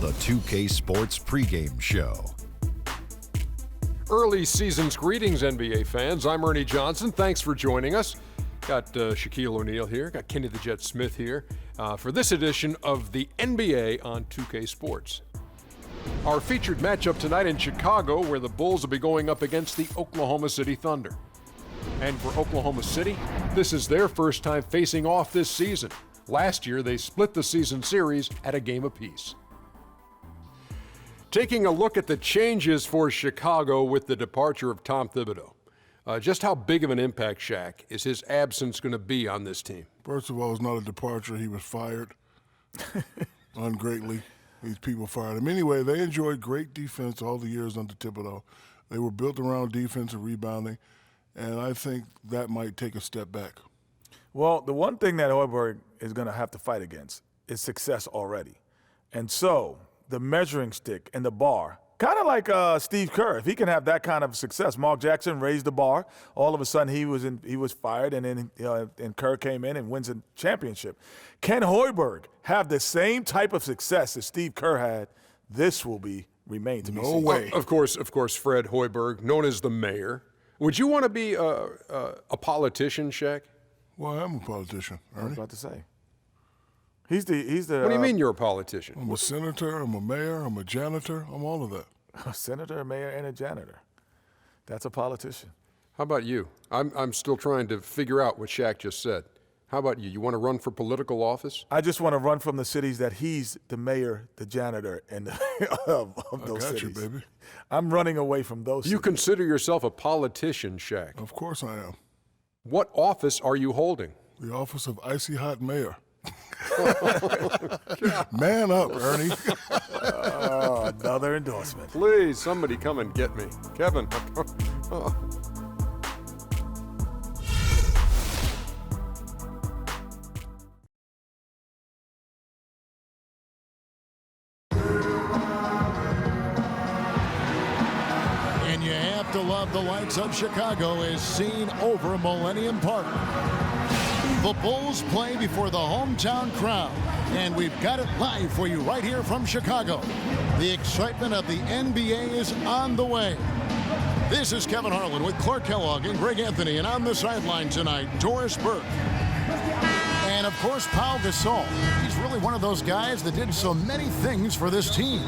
the 2K Sports pregame show. Early season's greetings, NBA fans. I'm Ernie Johnson. Thanks for joining us. Got Shaquille O'Neal here. Got Kenny the Jet Smith here for this edition of the NBA on 2K Sports. Our featured matchup tonight in Chicago, where the Bulls will be going up against the Oklahoma City Thunder. And for Oklahoma City, this is their first time facing off this season. Last year, they split the season series at a game apiece. Taking a look at the changes for Chicago with the departure of Tom Thibodeau. Just how big of an impact, Shaq, is his absence going to be on this team? First of all, it's not a departure. He was fired ungreatly. These people fired him. Anyway, they enjoyed great defense all the years under Thibodeau. They were built around defense and rebounding, and I think that might take a step back. Well, the one thing that Hoiberg is going to have to fight against is success already. And so the measuring stick and the bar, kind of like Steve Kerr, if he can have that kind of success. Mark Jackson raised the bar. All of a sudden he was fired, and then and Kerr came in and wins a championship. Can Hoiberg have the same type of success as Steve Kerr had? This will remain to be seen. No way. Of course, Fred Hoiberg, known as the mayor. Would you want to be a politician, Shaq? Well, I am a politician, Ernie. I was about to say. He's the. What do you mean you're a politician? I'm a senator, I'm a mayor, I'm a janitor, I'm all of that. A senator, a mayor, and a janitor. That's a politician. How about you? I'm still trying to figure out what Shaq just said. How about you? You want to run for political office? I just want to run from the cities that he's the mayor, the janitor, and of those I got cities. you, baby. I'm running away from those You cities. consider yourself a politician, Shaq. Of course I am. What office are you holding? The office of icy hot mayor. Man up, Ernie. Another endorsement. Please, somebody come and get me. Kevin. And you have to love the lights of Chicago as seen over Millennium Park. The Bulls play before the hometown crowd, and we've got it live for you right here from Chicago. The excitement of the NBA is on the way. This is Kevin Harlan with Clark Kellogg and Greg Anthony, and on the sideline tonight, Doris Burke. And of course, Pau Gasol. He's really one of those guys that did so many things for this team.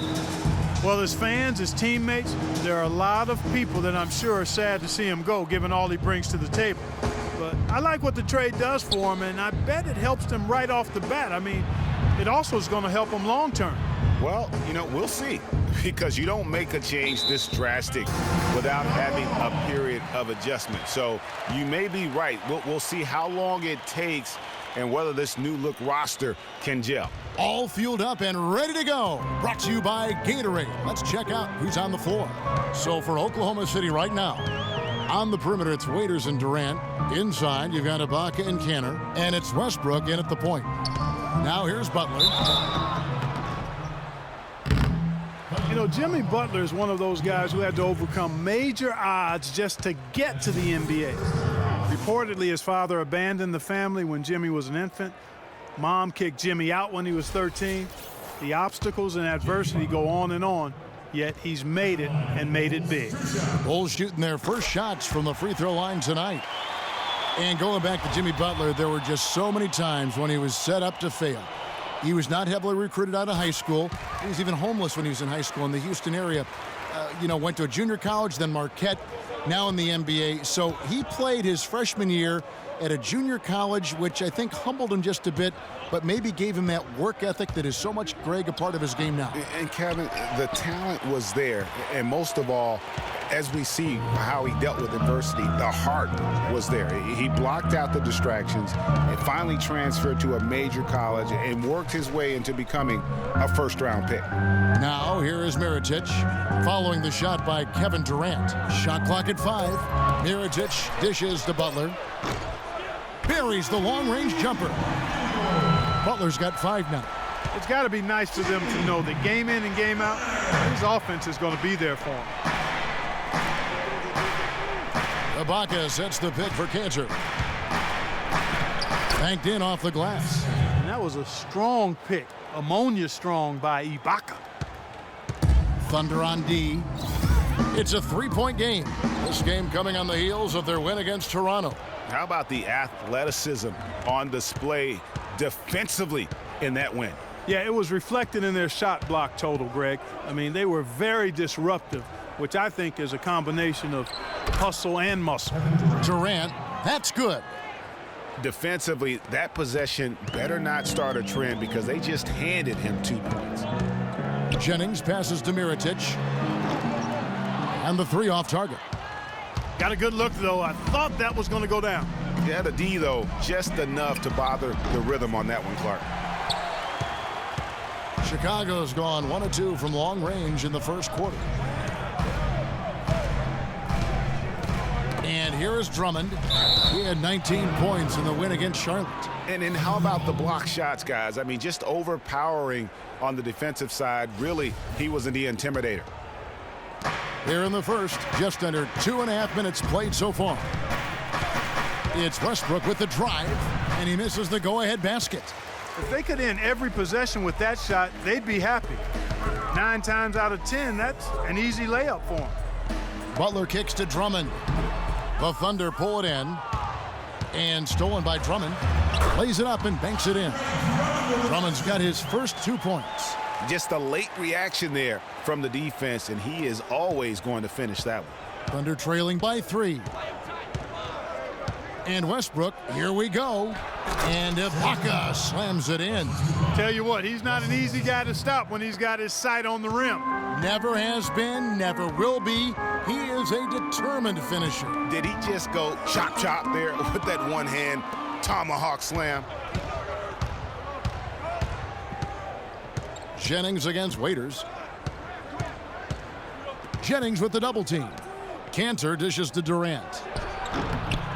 Well, as fans, as teammates, there are a lot of people that I'm sure are sad to see him go, given all he brings to the table. But I like what the trade does for him, and I bet it helps them right off the bat. I mean, it also is going to help them long term. Well, we'll see, because you don't make a change this drastic without having a period of adjustment. So you may be right. We'll see how long it takes and whether this new look roster can gel. All fueled up and ready to go. Brought to you by Gatorade. Let's check out who's on the floor. So for Oklahoma City right now, on the perimeter, it's Waiters and Durant. Inside, you've got Ibaka and Kanter. And it's Westbrook in at the point. Now here's Butler. Jimmy Butler is one of those guys who had to overcome major odds just to get to the NBA. Reportedly, his father abandoned the family when Jimmy was an infant. Mom kicked Jimmy out when he was 13. The obstacles and adversity go on, yet he's made it and made it big. Bulls shooting their first shots from the free throw line tonight. And going back to Jimmy Butler, there were just so many times when he was set up to fail. He was not heavily recruited out of high school. He was even homeless when he was in high school in the Houston area. Went to a junior college, then Marquette, now in the NBA. So he played his freshman year at a junior college, which I think humbled him just a bit, but maybe gave him that work ethic that is so much, Greg, a part of his game now. And Kevin, the talent was there, and most of all, as we see how he dealt with adversity, the heart was there. He blocked out the distractions and finally transferred to a major college and worked his way into becoming a first-round pick. Now here is Mirotic following the shot by Kevin Durant. Shot clock at 5. Mirotic dishes to Butler. Buries the long-range jumper. Butler's got 5 now. It's got to be nice to them to know that game in and game out, his offense is going to be there for him. Ibaka sets the pick for Kanter. Banked in off the glass. And that was a strong pick, ammonia strong by Ibaka. Thunder on D. It's a three-point game. This game coming on the heels of their win against Toronto. How about the athleticism on display defensively in that win? Yeah, it was reflected in their shot block total, Greg. I mean, they were very disruptive, which I think is a combination of hustle and muscle. Durant, that's good. Defensively, that possession better not start a trend because they just handed him 2 points. Jennings passes to Mirotic. And the three off target. Got a good look, though. I thought that was going to go down. Yeah, the D, though, just enough to bother the rhythm on that one, Clark. Chicago's gone 1 of 2 from long range in the first quarter. And here is Drummond. He had 19 points in the win against Charlotte. And then how about the block shots, guys? I mean, just overpowering on the defensive side. Really, he wasn't the intimidator. Here in the first, just under 2.5 minutes played so far. It's Westbrook with the drive, and he misses the go-ahead basket. If they could end every possession with that shot, they'd be happy. 9 times out of 10, that's an easy layup for them. Butler kicks to Drummond. The Thunder pull it in. And stolen by Drummond. Lays it up and banks it in. Drummond's got his first 2 points. Just a late reaction there from the defense, and he is always going to finish that one. Thunder trailing by 3. And Westbrook, here we go. And Ibaka slams it in. Tell you what, he's not an easy guy to stop when he's got his sight on the rim. Never has been, never will be. He is a determined finisher. Did he just go chop chop there with that one hand tomahawk slam? Jennings against Waiters. Jennings with the double team. Cantor dishes to Durant.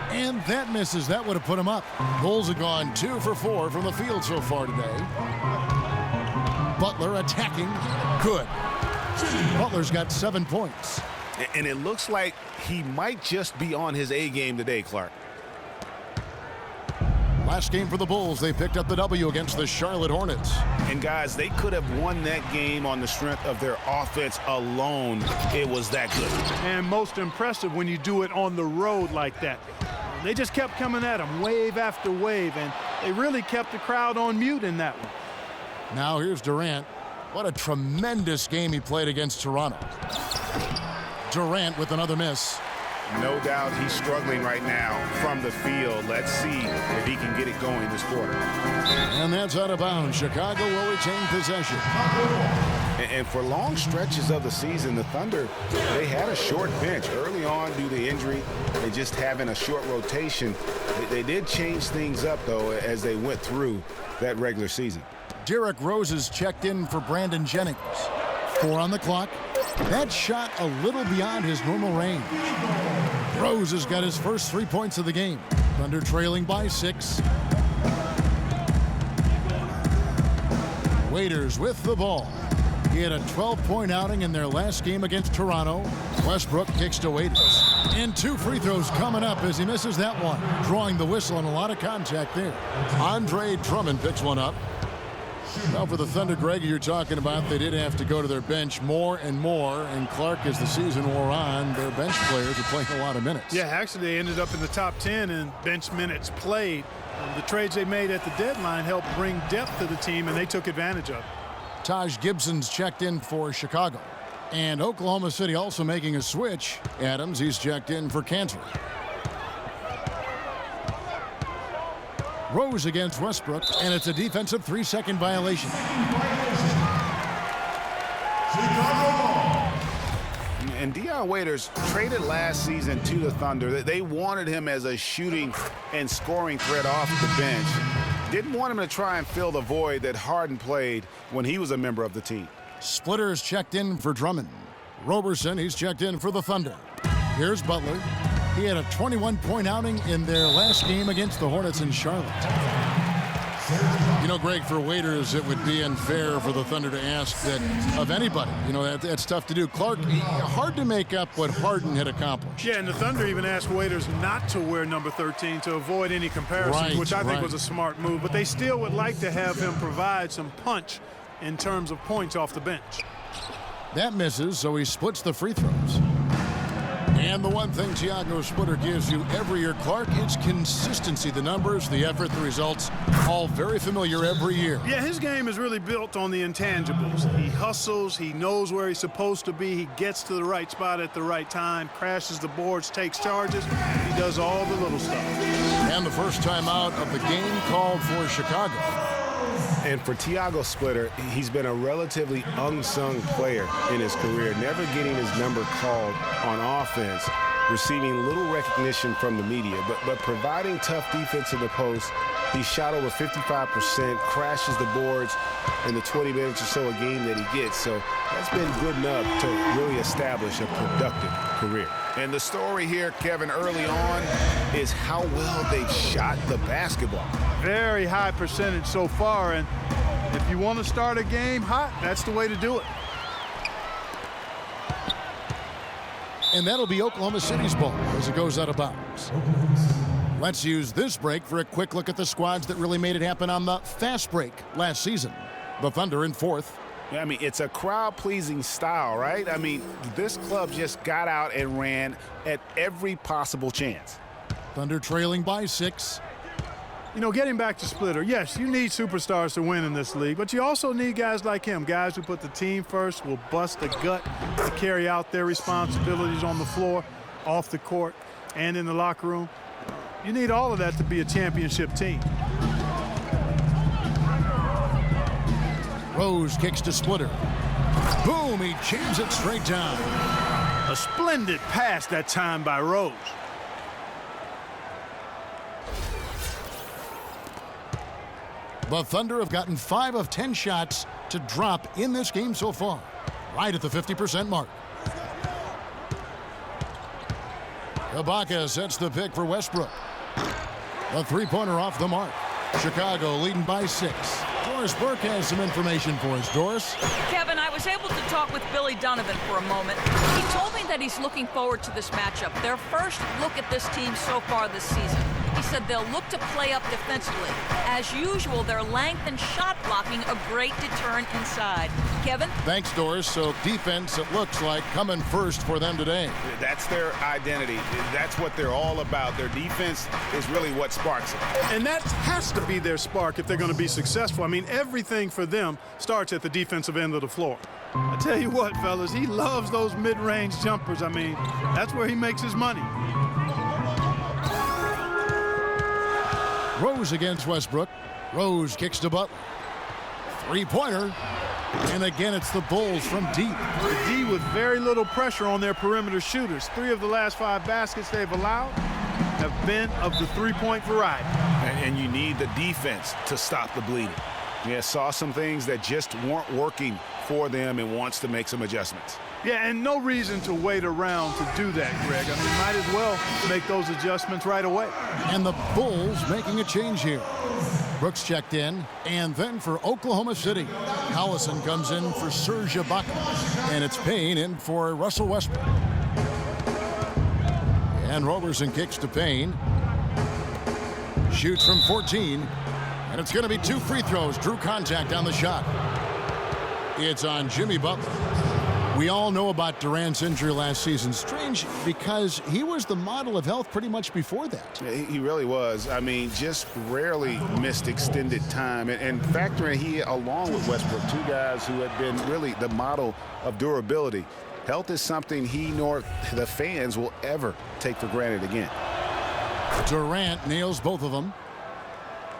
And that misses. That would have put him up. Bulls have gone 2 for 4 from the field so far today. Butler attacking. Good. Butler's got 7 points. And it looks like he might just be on his A game today, Clark. Last game for the Bulls, they picked up the W against the Charlotte Hornets. And guys, they could have won that game on the strength of their offense alone. It was that good. And most impressive when you do it on the road like that. They just kept coming at him wave after wave, and they really kept the crowd on mute in that one. Now here's Durant. What a tremendous game he played against Toronto. Durant with another miss. No doubt he's struggling right now from the field. Let's see if he can get it going this quarter. And that's out of bounds. Chicago will retain possession. And for long stretches of the season, the Thunder, they had a short bench early on due to injury and just having a short rotation. They did change things up, though, as they went through that regular season. Derrick Rose is checked in for Brandon Jennings. 4 on the clock. That shot a little beyond his normal range. Rose has got his first 3 points of the game. Thunder trailing by 6. Waiters with the ball. He had a 12-point outing in their last game against Toronto. Westbrook kicks to Waiters. And 2 free throws coming up as he misses that one. Drawing the whistle and a lot of contact there. Andre Drummond picks one up. Now for the Thunder, Greg, you're talking about, they did have to go to their bench more and more. And Clark, as the season wore on, their bench players are playing a lot of minutes. Yeah, actually they ended up in the top 10 in bench minutes played. The trades they made at the deadline helped bring depth to the team, and they took advantage of it. Taj Gibson's checked in for Chicago. And Oklahoma City also making a switch. Adams, he's checked in for Cantor. Rose against Westbrook, and it's a defensive 3-second violation. And Dion Waiters traded last season to the Thunder. They wanted him as a shooting and scoring threat off the bench. Didn't want him to try and fill the void that Harden played when he was a member of the team. Splitter's checked in for Drummond. Roberson, he's checked in for the Thunder. Here's Butler. He had a 21-point outing in their last game against the Hornets in Charlotte. You know, Greg, for Waiters, it would be unfair for the Thunder to ask that of anybody. You know, that's tough to do. Clark, hard to make up what Harden had accomplished. Yeah, and the Thunder even asked Waiters not to wear number 13 to avoid any comparisons, which I think was a smart move. But they still would like to have him provide some punch in terms of points off the bench. That misses, so he splits the free throws. And the one thing Tiago Splitter gives you every year, Clark, it's consistency. The numbers, the effort, the results, all very familiar every year. Yeah, his game is really built on the intangibles. He hustles, he knows where he's supposed to be, he gets to the right spot at the right time, crashes the boards, takes charges. He does all the little stuff. And the first time out of the game called for Chicago. And for Tiago Splitter, he's been a relatively unsung player in his career, never getting his number called on offense, receiving little recognition from the media, but providing tough defense in the post. He shot over 55%, crashes the boards in the 20 minutes or so a game that he gets. So that's been good enough to really establish a productive career. And the story here, Kevin, early on is how well they've shot the basketball. Very high percentage so far, and if you want to start a game hot, that's the way to do it. And that'll be Oklahoma City's ball as it goes out of bounds. Let's use this break for a quick look at the squads that really made it happen on the fast break last season. The Thunder in fourth. I mean, it's a crowd-pleasing style, right? I mean, this club just got out and ran at every possible chance. Thunder trailing by 6. You know, getting back to Splitter, yes, you need superstars to win in this league, but you also need guys like him, guys who put the team first, will bust the gut to carry out their responsibilities on the floor, off the court, and in the locker room. You need all of that to be a championship team. Rose kicks to Splitter. Boom, he jams it straight down. A splendid pass that time by Rose. The Thunder have gotten 5 of 10 shots to drop in this game so far, right at the 50% mark. Ibaka sets the pick for Westbrook. A three-pointer off the mark. Chicago leading by 6. Doris Burke has some information for us. Doris? Kevin, I was able to talk with Billy Donovan for a moment. He told me that he's looking forward to this matchup. Their first look at this team so far this season. He said they'll look to play up defensively. As usual, their length and shot blocking a great deterrent inside. Kevin? Thanks, Doris. So defense, it looks like, coming first for them today. That's their identity. That's what they're all about. Their defense is really what sparks it. And that has to be their spark if they're going to be successful. I mean, everything for them starts at the defensive end of the floor. I tell you what, fellas, he loves those mid-range jumpers. I mean, that's where he makes his money. Rose against Westbrook. Rose kicks to Butler. Three-pointer. And again, it's the Bulls from deep. The D with very little pressure on their perimeter shooters. 3 of the last 5 baskets they've allowed have been of the three-point variety. And you need the defense to stop the bleeding. Yeah, saw some things that just weren't working for them and wants to make some adjustments. Yeah, and no reason to wait around to do that, Greg. I mean, might as well make those adjustments right away. And the Bulls making a change here. Brooks checked in, and then for Oklahoma City, Collison comes in for Serge Ibaka, and it's Payne in for Russell Westbrook. And Roberson kicks to Payne. Shoots from 14, and it's going to be 2 free throws. Drew contact on the shot. It's on Jimmy Butler. We all know about Durant's injury last season. Strange because he was the model of health pretty much before that. He really was. I mean, just rarely missed extended time. And factoring he, along with Westbrook, 2 guys who had been really the model of durability. Health is something he nor the fans will ever take for granted again. Durant nails both of them.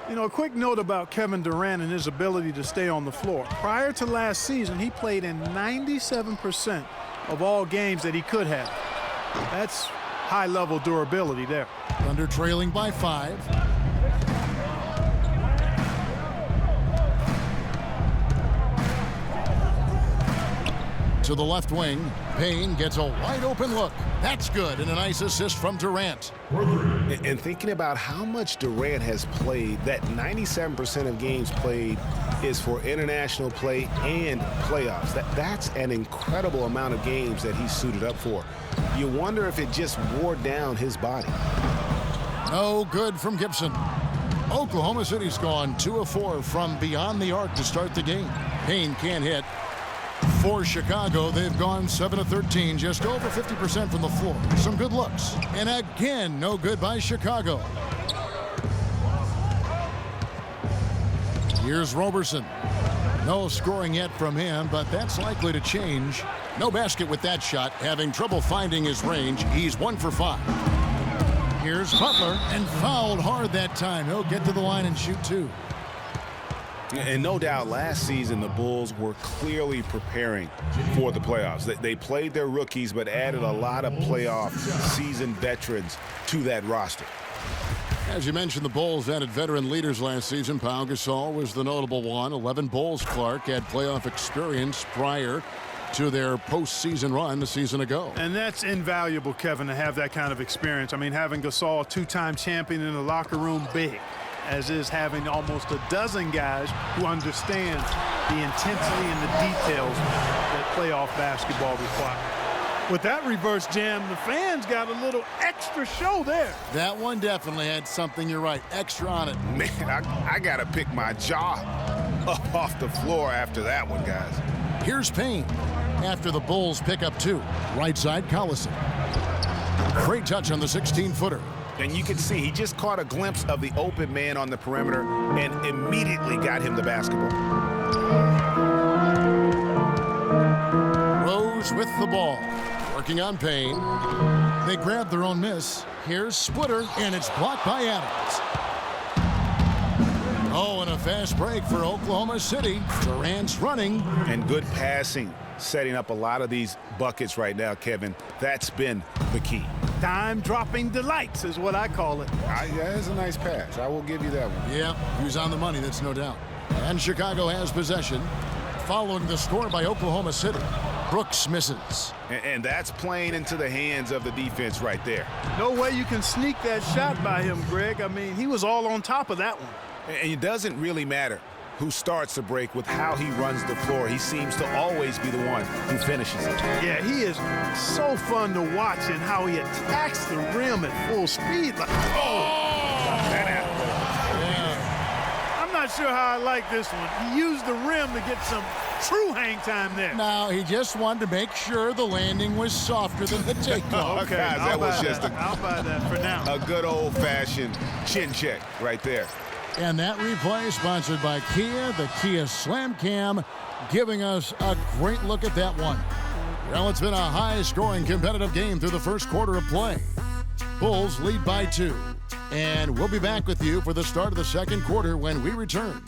You know, a quick note about Kevin Durant and his ability to stay on the floor. Prior to last season, he played in 97% of all games that he could have. That's high-level durability there. Thunder trailing by 5. To the left wing, Payne gets a wide-open look. That's good, and a nice assist from Durant. And thinking about how much Durant has played, that 97% of games played is for international play and playoffs. That's an incredible amount of games that he's suited up for. You wonder if it just wore down his body. No good from Gibson. Oklahoma City's gone 2 of 4 from beyond the arc to start the game. Payne can't hit. For Chicago, they've gone 7 of 13, just over 50% from the floor. Some good looks. And again, no good by Chicago. Here's Roberson. No scoring yet from him, but that's likely to change. No basket with that shot, having trouble finding his range. He's 1 for 5. Here's Butler, and fouled hard that time. He'll get to the line and shoot 2. And no doubt last season the Bulls were clearly preparing for the playoffs. They played their rookies but added a lot of playoff seasoned veterans to that roster. As you mentioned, the Bulls added veteran leaders last season. Pau Gasol was the notable one. 11 Bulls Clark had playoff experience prior to their postseason run a season ago. And that's invaluable, Kevin, to have that kind of experience. I mean, having Gasol, a 2-time champion in the locker room, big, as is having almost a dozen guys who understand the intensity and the details that playoff basketball requires. With that reverse jam, the fans got a little extra show there. That one definitely had something, you're right, extra on it. Man, I got to pick my jaw up off the floor after that one, guys. Here's Payne after the Bulls pick up 2. Right side, Collison. Great touch on the 16-footer. And you can see he just caught a glimpse of the open man on the perimeter and immediately got him the basketball. Rose with the ball. Working on Payne. They grab their own miss. Here's Splitter, and it's blocked by Adams. Oh, and a fast break for Oklahoma City. Durant's running. And good passing, setting up a lot of these buckets right now, Kevin. That's been the key. Time-dropping delights is what I call it. That's a nice pass. I will give you that one. Yeah, he was on the money, that's no doubt. And Chicago has possession. Following the score by Oklahoma City. Brooks misses. And that's playing into the hands of the defense right there. No way you can sneak that shot by him, Greg. I mean, he was all on top of that one. And it doesn't really matter who starts the break with how he runs the floor. He seems to always be the one who finishes it. Yeah, he is so fun to watch in how he attacks the rim at full speed. Like, I'm not sure how I like this one. He used the rim to get some true hang time there. No, he just wanted to make sure the landing was softer than the takeoff. Okay, guys, that was just I'll buy that for now. A good old-fashioned chin check right there. And that replay sponsored by Kia, the Kia Slam Cam, giving us a great look at that one. Well, it's been a high-scoring competitive game through the first quarter of play. Bulls lead by 2. And we'll be back with you for the start of the second quarter when we return.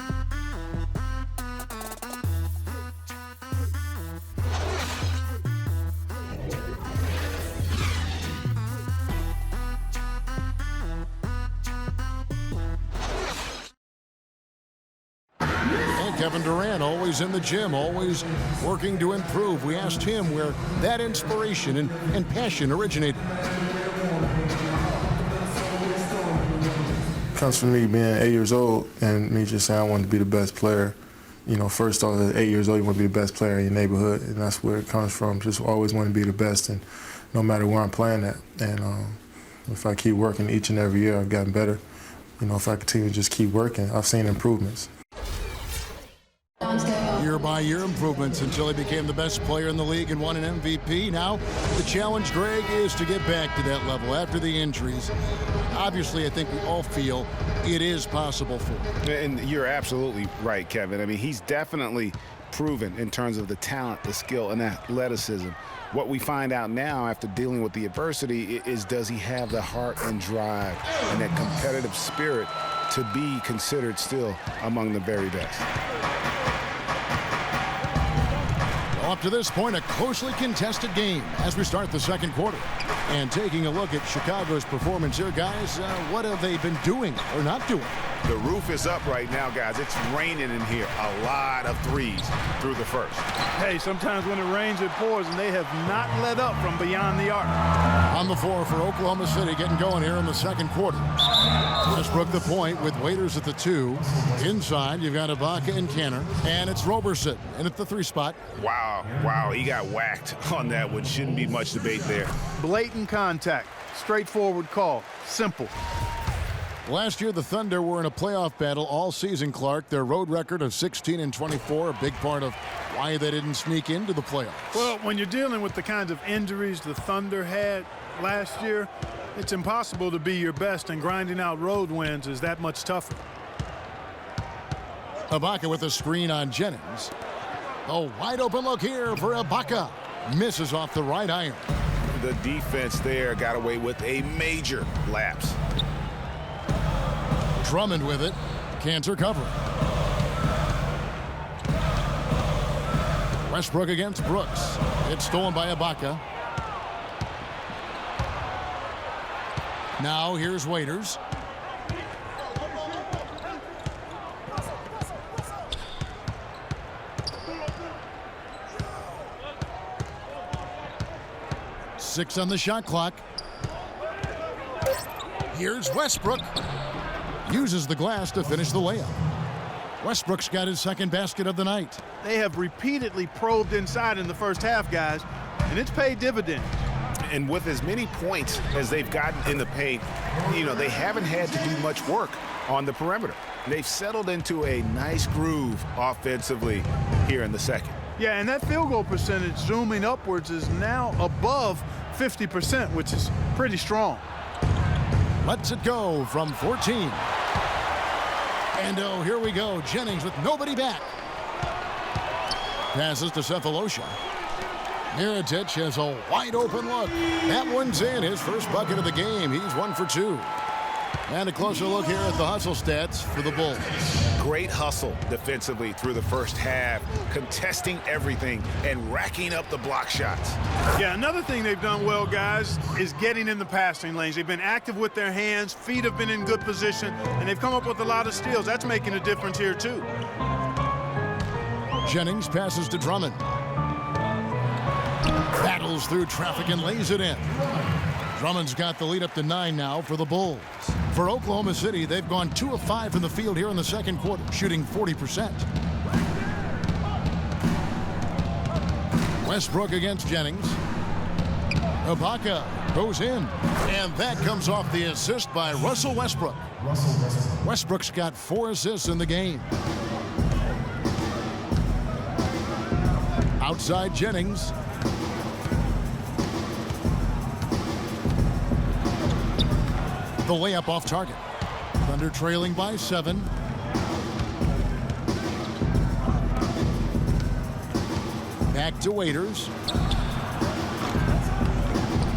Kevin Durant, always in the gym, always working to improve. We asked him where that inspiration and passion originated. Comes from me being 8 years old and me just saying I wanted to be the best player. You know, first off, at 8 years old, you want to be the best player in your neighborhood, and that's where it comes from. Just always want to be the best, and no matter where I'm playing at. And if I keep working each and every year, I've gotten better. You know, if I continue to just keep working, I've seen improvements. Year-by-year improvements until he became the best player in the league and won an MVP. Now, the challenge, Greg, is to get back to that level after the injuries. Obviously, I think we all feel it is possible for him. And you're absolutely right, Kevin. I mean, he's definitely proven in terms of the talent, the skill, and athleticism. What we find out now after dealing with the adversity is, does he have the heart and drive and that competitive spirit to be considered still among the very best? Up to this point, a closely contested game as we start the second quarter. And taking a look at Chicago's performance here, guys, what have they been doing or not doing? The roof is up right now, guys. It's raining in here. A lot of threes through the first. Hey, sometimes when it rains, it pours, and they have not let up from beyond the arc. On the floor for Oklahoma City, getting going here in the second quarter. Westbrook the point with Waiters at the 2. Inside, you've got Ibaka and Kanter, and it's Roberson in at the 3 spot. Wow, he got whacked on that one. Shouldn't be much debate there. Blatant contact, straightforward call, simple. Last year, the Thunder were in a playoff battle all season, Clark. Their road record of 16-24, a big part of why they didn't sneak into the playoffs. Well, when you're dealing with the kinds of injuries the Thunder had last year, it's impossible to be your best, and grinding out road wins is that much tougher. Ibaka with a screen on Jennings. A wide open look here for Ibaka. Misses off the right iron. The defense there got away with a major lapse. Drummond with it. Can't recover. Westbrook against Brooks. It's stolen by Ibaka. Now here's Waiters. Six on the shot clock. Here's Westbrook. Uses the glass to finish the layup. Westbrook's got his second basket of the night. They have repeatedly probed inside in the first half, guys, and it's paid dividends. And with as many points as they've gotten in the paint, they haven't had to do much work on the perimeter. They've settled into a nice groove offensively here in the second. Yeah, and that field goal percentage zooming upwards is now above 50%, which is pretty strong. Lets it go from 14. And here we go. Jennings with nobody back. Passes to Cephalosha. Mirotic has a wide open look. That one's in. His first bucket of the game. He's 1 for 2. And a closer look here at the hustle stats for the Bulls. Great hustle defensively through the first half, contesting everything and racking up the block shots. Yeah, another thing they've done well, guys, is getting in the passing lanes. They've been active with their hands, feet have been in good position, and they've come up with a lot of steals. That's making a difference here, too. Jennings passes to Drummond. Battles through traffic and lays it in. Drummond's got the lead up to 9 now for the Bulls. For Oklahoma City, they've gone 2 of 5 from the field here in the second quarter, shooting 40%. Westbrook against Jennings. Ibaka goes in, and that comes off the assist by Russell Westbrook. Westbrook's got 4 assists in the game. Outside Jennings. The layup off target. Thunder trailing by 7. Back to Waiters.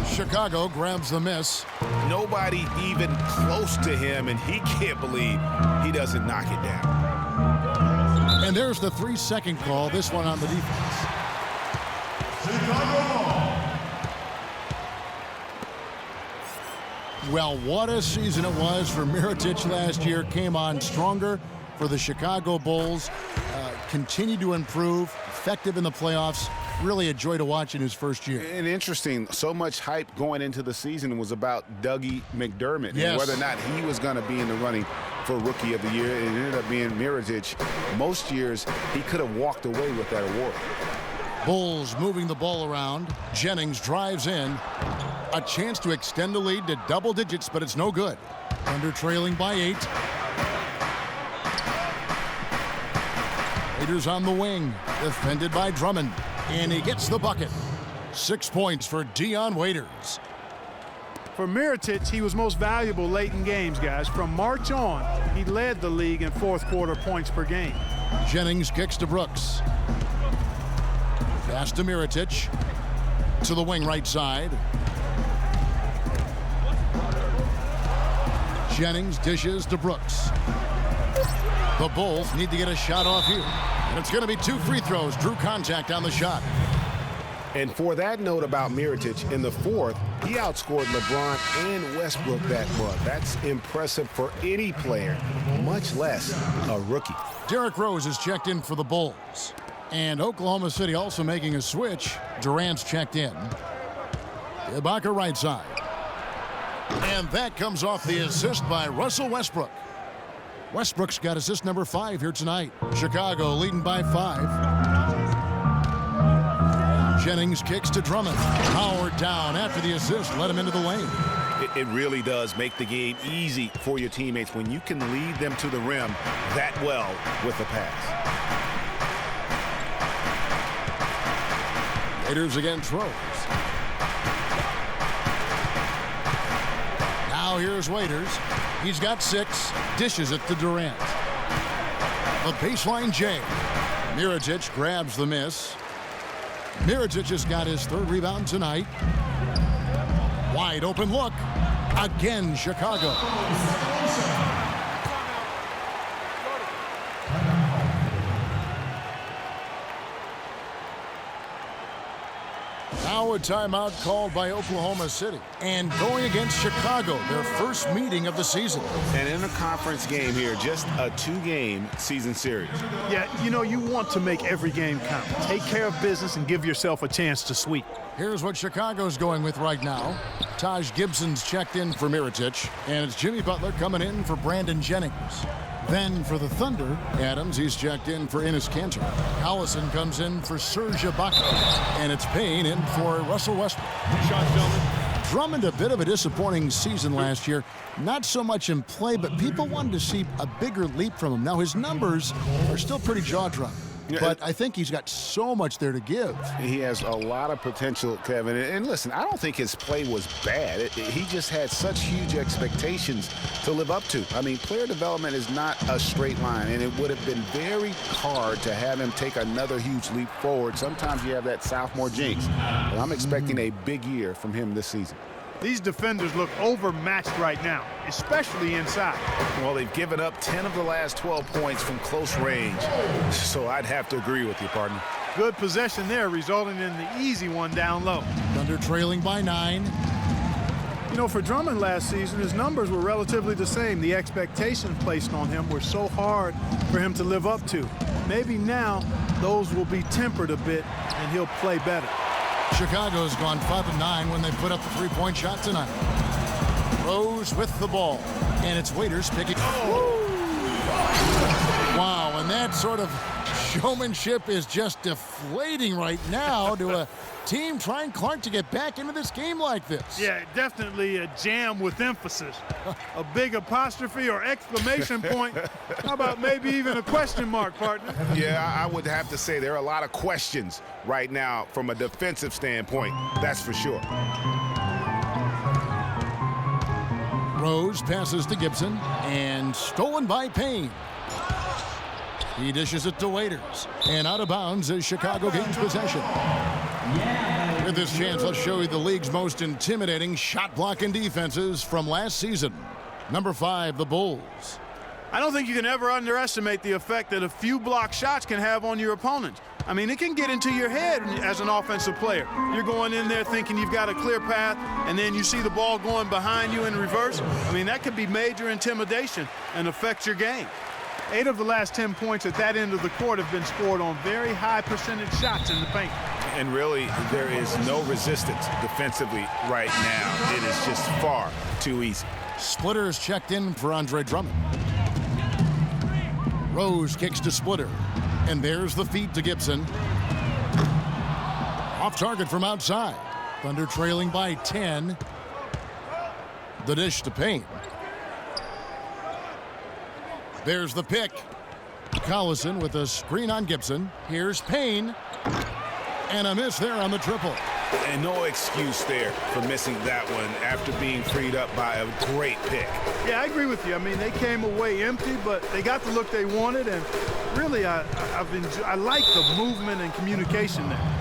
Chicago grabs the miss. Nobody even close to him, and he can't believe he doesn't knock it down. And there's the 3-second call, this one on the defense. Well, what a season it was for Mirotic last year. Came on stronger for the Chicago Bulls. Continued to improve. Effective in the playoffs. Really a joy to watch in his first year. And interesting, so much hype going into the season was about Dougie McDermott. Yes. And whether or not he was going to be in the running for Rookie of the Year. It ended up being Mirotic. Most years, he could have walked away with that award. Bulls moving the ball around. Jennings drives in. A chance to extend the lead to double digits, but it's no good. Thunder trailing by 8. Raiders on the wing, defended by Drummond, and he gets the bucket. 6 points for Dion Waiters. For Mirotic, he was most valuable late in games, guys. From March on, he led the league in fourth quarter points per game. Jennings kicks to Brooks. Pass to Mirotic. To the wing right side. Jennings dishes to Brooks. The Bulls need to get a shot off here. And it's going to be 2 free throws. Drew contact on the shot. And for that note about Mirotic, in the fourth, he outscored LeBron and Westbrook that month. That's impressive for any player, much less a rookie. Derrick Rose is checked in for the Bulls. And Oklahoma City also making a switch. Durant's checked in. Ibaka right side. And that comes off the assist by Russell Westbrook. Westbrook's got assist number 5 here tonight. Chicago leading by 5. Jennings kicks to Drummond. Howard down after the assist. Let him into the lane. It really does make the game easy for your teammates when you can lead them to the rim that well with the pass. Waiters against Rose. Now here's Waiters. He's got 6. Dishes it to Durant. The baseline J. Mirotic grabs the miss. Mirotic has got his 3rd rebound tonight. Wide open look. Again, Chicago. Now a timeout called by Oklahoma City. And going against Chicago, their first meeting of the season. An interconference game here, just a 2-game season series. Yeah, you know, you want to make every game count. Take care of business and give yourself a chance to sweep. Here's what Chicago's going with right now. Taj Gibson's checked in for Mirotic, and it's Jimmy Butler coming in for Brandon Jennings. Then for the Thunder, Adams, he's checked in for Enes Kanter. Collison comes in for Serge Ibaka, and it's Payne in for Russell Westbrook. Drummond, a bit of a disappointing season last year. Not so much in play, but people wanted to see a bigger leap from him. Now, his numbers are still pretty jaw-dropping. But I think he's got so much there to give. He has a lot of potential, Kevin. And listen, I don't think his play was bad. He just had such huge expectations to live up to. I mean, player development is not a straight line, and it would have been very hard to have him take another huge leap forward. Sometimes you have that sophomore jinx. But I'm expecting a big year from him this season. These defenders look overmatched right now, especially inside. Well, they've given up 10 of the last 12 points from close range. So I'd have to agree with you, partner. Good possession there, resulting in the easy one down low. Thunder trailing by 9. You know, for Drummond last season, his numbers were relatively the same. The expectations placed on him were so hard for him to live up to. Maybe now those will be tempered a bit, and he'll play better. Chicago's gone 5-9 when they put up the 3-point shot tonight. Rose with the ball, and it's Waiters picking. Wow, and that sort of showmanship is just deflating right now to a team trying, Clark, to get back into this game like this. Yeah, definitely a jam with emphasis. A big apostrophe or exclamation point. How about maybe even a question mark, partner? Yeah, I would have to say there are a lot of questions right now from a defensive standpoint. That's for sure. Rose passes to Gibson, and stolen by Payne. He dishes it to Waiters, and out of bounds as Chicago gains possession. With this chance, let's show you the league's most intimidating shot blocking defenses from last season. Number 5, the Bulls. I don't think you can ever underestimate the effect that a few block shots can have on your opponent. I mean, it can get into your head as an offensive player. You're going in there thinking you've got a clear path, and then you see the ball going behind you in reverse. I mean, that could be major intimidation and affect your game. 8 of the last 10 points at that end of the court have been scored on very high percentage shots in the paint. And really, there is no resistance defensively right now. It is just far too easy. Splitter's checked in for Andre Drummond. Rose kicks to Splitter. And there's the feed to Gibson. Off target from outside. Thunder trailing by 10. The dish to Payne. There's the pick. Collison with a screen on Gibson. Here's Payne. And a miss there on the triple. And no excuse there for missing that one after being freed up by a great pick. Yeah, I agree with you. I mean, they came away empty, but they got the look they wanted, and really, I like the movement and communication there.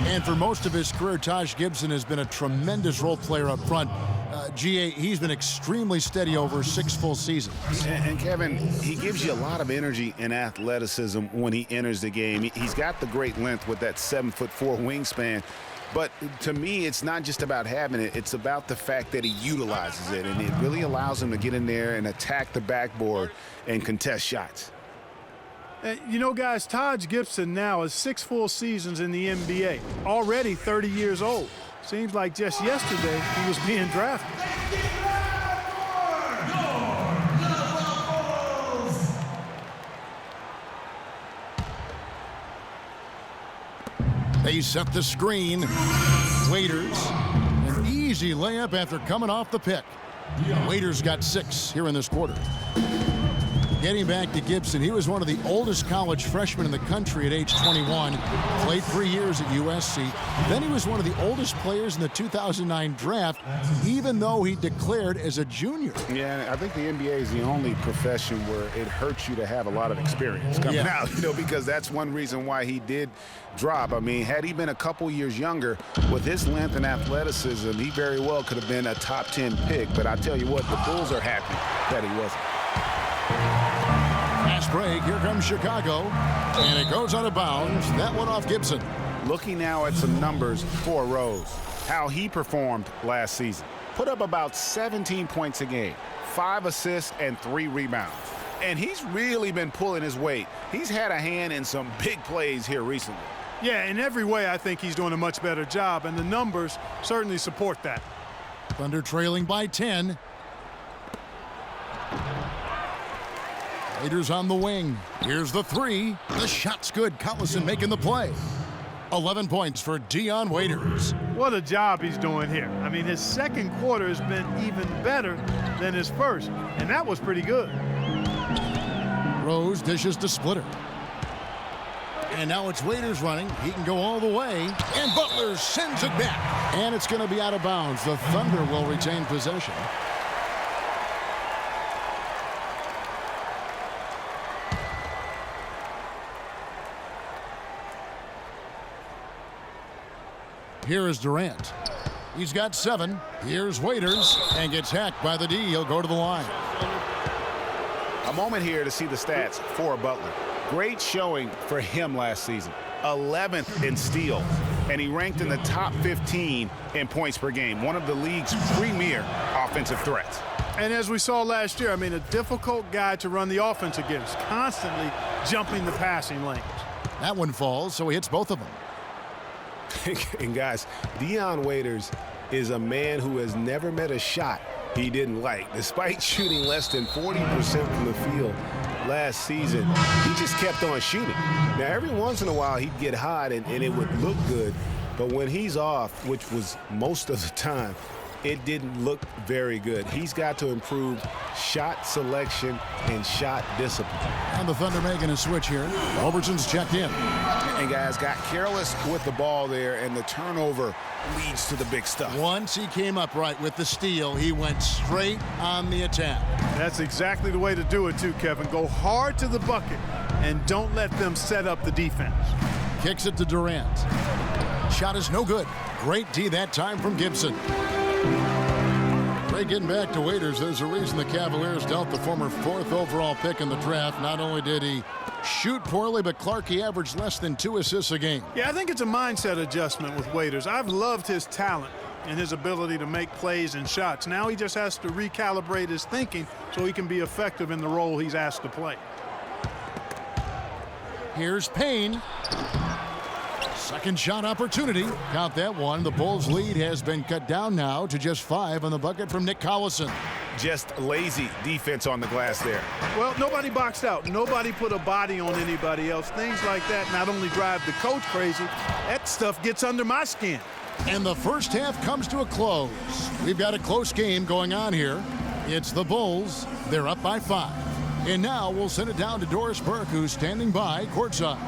And for most of his career, Taj Gibson has been a tremendous role player up front. He's been extremely steady over 6 full seasons. And Kevin, he gives you a lot of energy and athleticism when he enters the game. He's got the great length with that 7'4" wingspan. But to me, it's not just about having it. It's about the fact that he utilizes it, and it really allows him to get in there and attack the backboard and contest shots. You know, guys, Taj Gibson now has 6 full seasons in the NBA, already 30 years old. Seems like just yesterday he was being drafted. They set the screen. Waiters, an easy layup after coming off the pick. Waiters got 6 here in this quarter. Getting back to Gibson, he was one of the oldest college freshmen in the country at age 21. Played 3 years at USC. Then he was one of the oldest players in the 2009 draft, even though he declared as a junior. Yeah, I think the NBA is the only profession where it hurts you to have a lot of experience coming out, because that's one reason why he did drop. I mean, had he been a couple years younger, with his length and athleticism, he very well could have been a top 10 pick. But I tell you what, the Bulls are happy that he wasn't. Fast break, here comes Chicago, and it goes out of bounds. That one off Gibson. Looking now at some numbers for Rose, how he performed last season. Put up about 17 points a game, 5 assists, and 3 rebounds. And he's really been pulling his weight. He's had a hand in some big plays here recently. Yeah, in every way, I think he's doing a much better job, and the numbers certainly support that. Thunder trailing by 10. Raiders on the wing. Here's the 3. The shot's good. Collison making the play. 11 points for Dion Waiters. What a job he's doing here. I mean, his second quarter has been even better than his first, and that was pretty good. Rose dishes to Splitter. And now it's Waiters running. He can go all the way. And Butler sends it back. And it's going to be out of bounds. The Thunder will retain possession. Here is Durant. He's got 7. Here's Waiters and gets hacked by the D. He'll go to the line. A moment here to see the stats for Butler. Great showing for him last season. 11th in steals, and he ranked in the top 15 in points per game, one of the league's premier offensive threats. And as we saw last year, I mean, a difficult guy to run the offense against, constantly jumping the passing lanes. That one falls, so he hits both of them. And guys, Dion Waiters is a man who has never met a shot he didn't like. Despite shooting less than 40% from the field last season, he just kept on shooting. Now, every once in a while, he'd get hot and it would look good. But when he's off, which was most of the time, it didn't look very good. He's got to improve shot selection and shot discipline. And the Thunder making a switch here. Robertson's checked in. And guys got careless with the ball there, and the turnover leads to the big stuff. Once he came up right with the steal, he went straight on the attack. That's exactly the way to do it too, Kevin. Go hard to the bucket and don't let them set up the defense. Kicks it to Durant. Shot is no good. Great D that time from Gibson. Great getting back to Waiters. There's a reason the Cavaliers dealt the former 4th overall pick in the draft. Not only did he shoot poorly, but Clark, he averaged less than 2 assists a game. Yeah, I think it's a mindset adjustment with Waiters. I've loved his talent and his ability to make plays and shots. Now he just has to recalibrate his thinking so he can be effective in the role he's asked to play. Here's Payne. Second shot opportunity. Count that one. The Bulls' lead has been cut down now to just 5 on the bucket from Nick Collison. Just lazy defense on the glass there. Well, nobody boxed out. Nobody put a body on anybody else. Things like that not only drive the coach crazy, that stuff gets under my skin. And the first half comes to a close. We've got a close game going on here. It's the Bulls. They're up by 5. And now we'll send it down to Doris Burke, who's standing by courtside.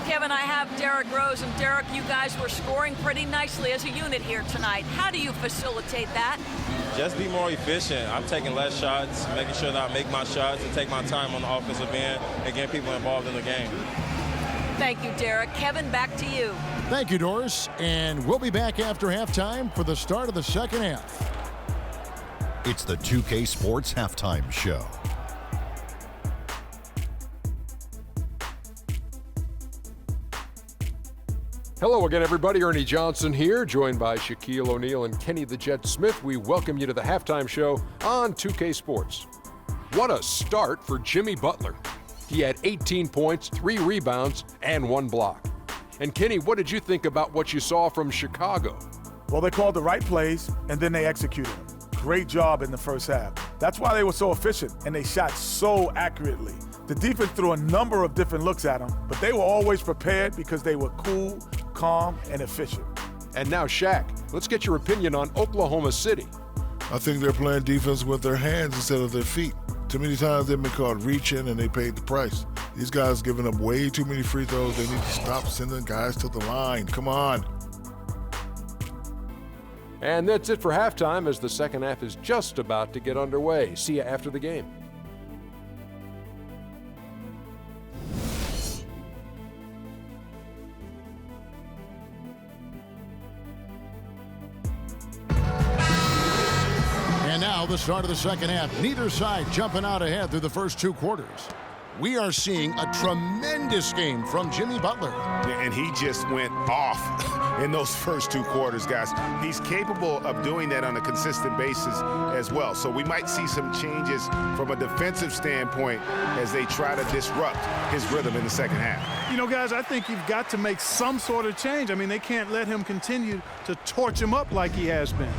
Kevin, I have Derrick Rose, and Derrick, you guys were scoring pretty nicely as a unit here tonight. How do you facilitate that? Just be more efficient. I'm taking less shots, making sure that I make my shots and take my time on the offensive end and get people involved in the game. Thank you, Derrick. Kevin, back to you. Thank you, Doris. And we'll be back after halftime for the start of the second half. It's the 2K Sports Halftime Show. Hello again, everybody. Ernie Johnson here, joined by Shaquille O'Neal and Kenny the Jet Smith. We welcome you to the halftime show on 2K Sports. What a start for Jimmy Butler. He had 18 points, 3 rebounds, and 1 block. And Kenny, what did you think about what you saw from Chicago? Well, they called the right plays, and then they executed them. Great job in the first half. That's why they were so efficient, and they shot so accurately. The defense threw a number of different looks at them, but they were always prepared because they were cool, calm, and efficient. And now, Shaq, let's get your opinion on Oklahoma City. I think they're playing defense with their hands instead of their feet. Too many times they've been caught reaching and they paid the price. These guys giving up way too many free throws. They need to stop sending guys to the line. Come on. And that's it for halftime as the second half is just about to get underway. See you after the game. And now the start of the second half. Neither side jumping out ahead through the first 2 quarters. We are seeing a tremendous game from Jimmy Butler. And he just went off in those first 2 quarters, guys. He's capable of doing that on a consistent basis as well. So we might see some changes from a defensive standpoint as they try to disrupt his rhythm in the second half. You know, guys, I think you've got to make some sort of change. I mean, they can't let him continue to torch him up like he has been.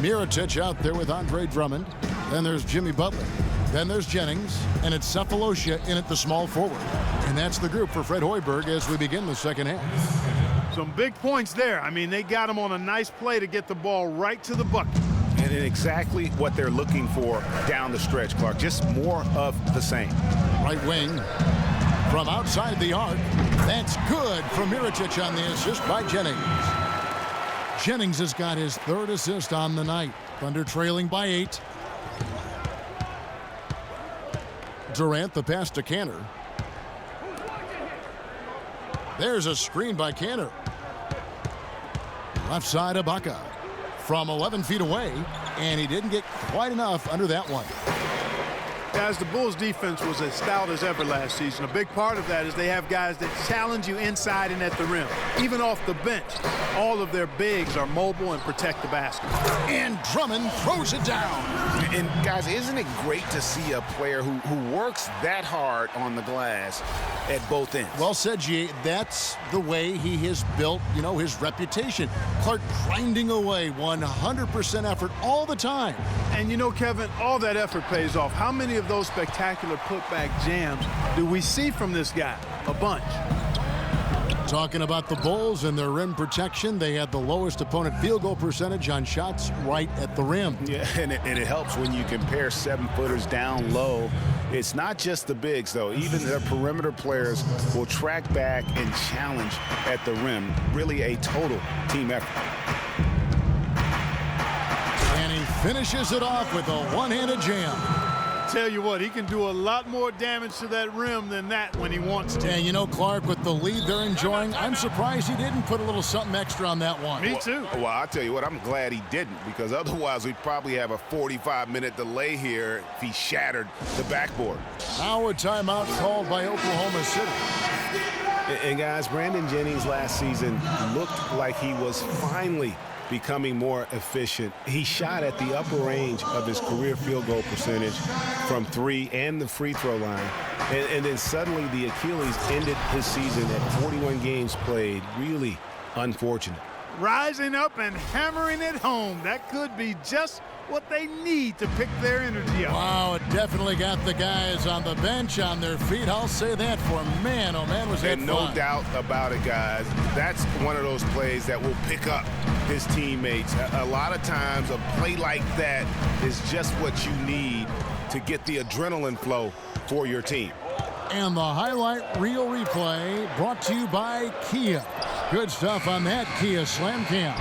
Mirotic out there with Andre Drummond. Then there's Jimmy Butler. Then there's Jennings, and it's Cephalosha in at the small forward. And that's the group for Fred Hoiberg as we begin the second half. Some big points there. I mean, they got him on a nice play to get the ball right to the bucket. And exactly what they're looking for down the stretch, Clark. Just more of the same. Right wing from outside the arc. That's good from Mirotic on the assist by Jennings. Jennings has got his 3rd assist on the night. Thunder trailing by 8. Durant, the pass to Kanter. There's a screen by Kanter. Left side, Ibaka. From 11 feet away, and he didn't get quite enough under that one. Guys, the Bulls defense was as stout as ever last season. A big part of that is they have guys that challenge you inside and at the rim. Even off the bench, all of their bigs are mobile and protect the basket. And Drummond throws it down. And guys, isn't it great to see a player who works that hard on the glass at both ends? Well said, G. That's the way he has built, his reputation. Clark grinding away, 100% effort all the time. And Kevin, all that effort pays off. How many of those spectacular putback jams do we see from this guy? A bunch. Talking about the Bulls and their rim protection, they had the lowest opponent field goal percentage on shots right at the rim. Yeah, and it helps when you compare 7-footers down low. It's not just the bigs, though. Even their perimeter players will track back and challenge at the rim. Really a total team effort. And he finishes it off with a one-handed jam. Tell you what, he can do a lot more damage to that rim than that when he wants to. And Clark, with the lead they're enjoying, I'm surprised he didn't put a little something extra on that one. Me too. Well, I'll tell you what, I'm glad he didn't, because otherwise we'd probably have a 45-minute delay here if he shattered the backboard. Now a timeout called by Oklahoma City. And guys, Brandon Jennings last season looked like he was finally becoming more efficient. He shot at the upper range of his career field goal percentage from 3 and the free throw line. And then suddenly the Achilles ended his season at 41 games played. Really unfortunate. Rising up and hammering it home. That could be just what they need to pick their energy up. Wow, it definitely got the guys on the bench on their feet. I'll say that for man. Oh, man, was that fun. And no doubt about it, guys. That's one of those plays that will pick up his teammates. A lot of times a play like that is just what you need to get the adrenaline flow for your team. And the highlight reel replay brought to you by Kia. Good stuff on that Kia Slam Cam.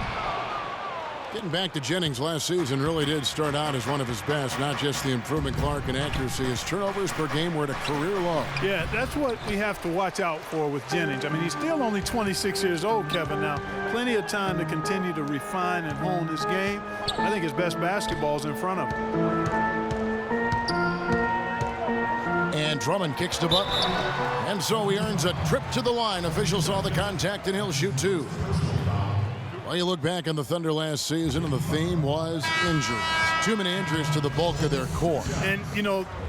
Getting back to Jennings last season really did start out as one of his best. Not just the improvement, Clark, in accuracy. His turnovers per game were at a career low. Yeah, that's what we have to watch out for with Jennings. I mean, he's still only 26 years old, Kevin. Now, plenty of time to continue to refine and hone his game. I think his best basketball's in front of him. And Drummond kicks to Butler. And so he earns a trip to the line. Officials saw the contact, and he'll shoot 2. Well, you look back on the Thunder last season, and the theme was injuries. Too many injuries to the bulk of their core. And,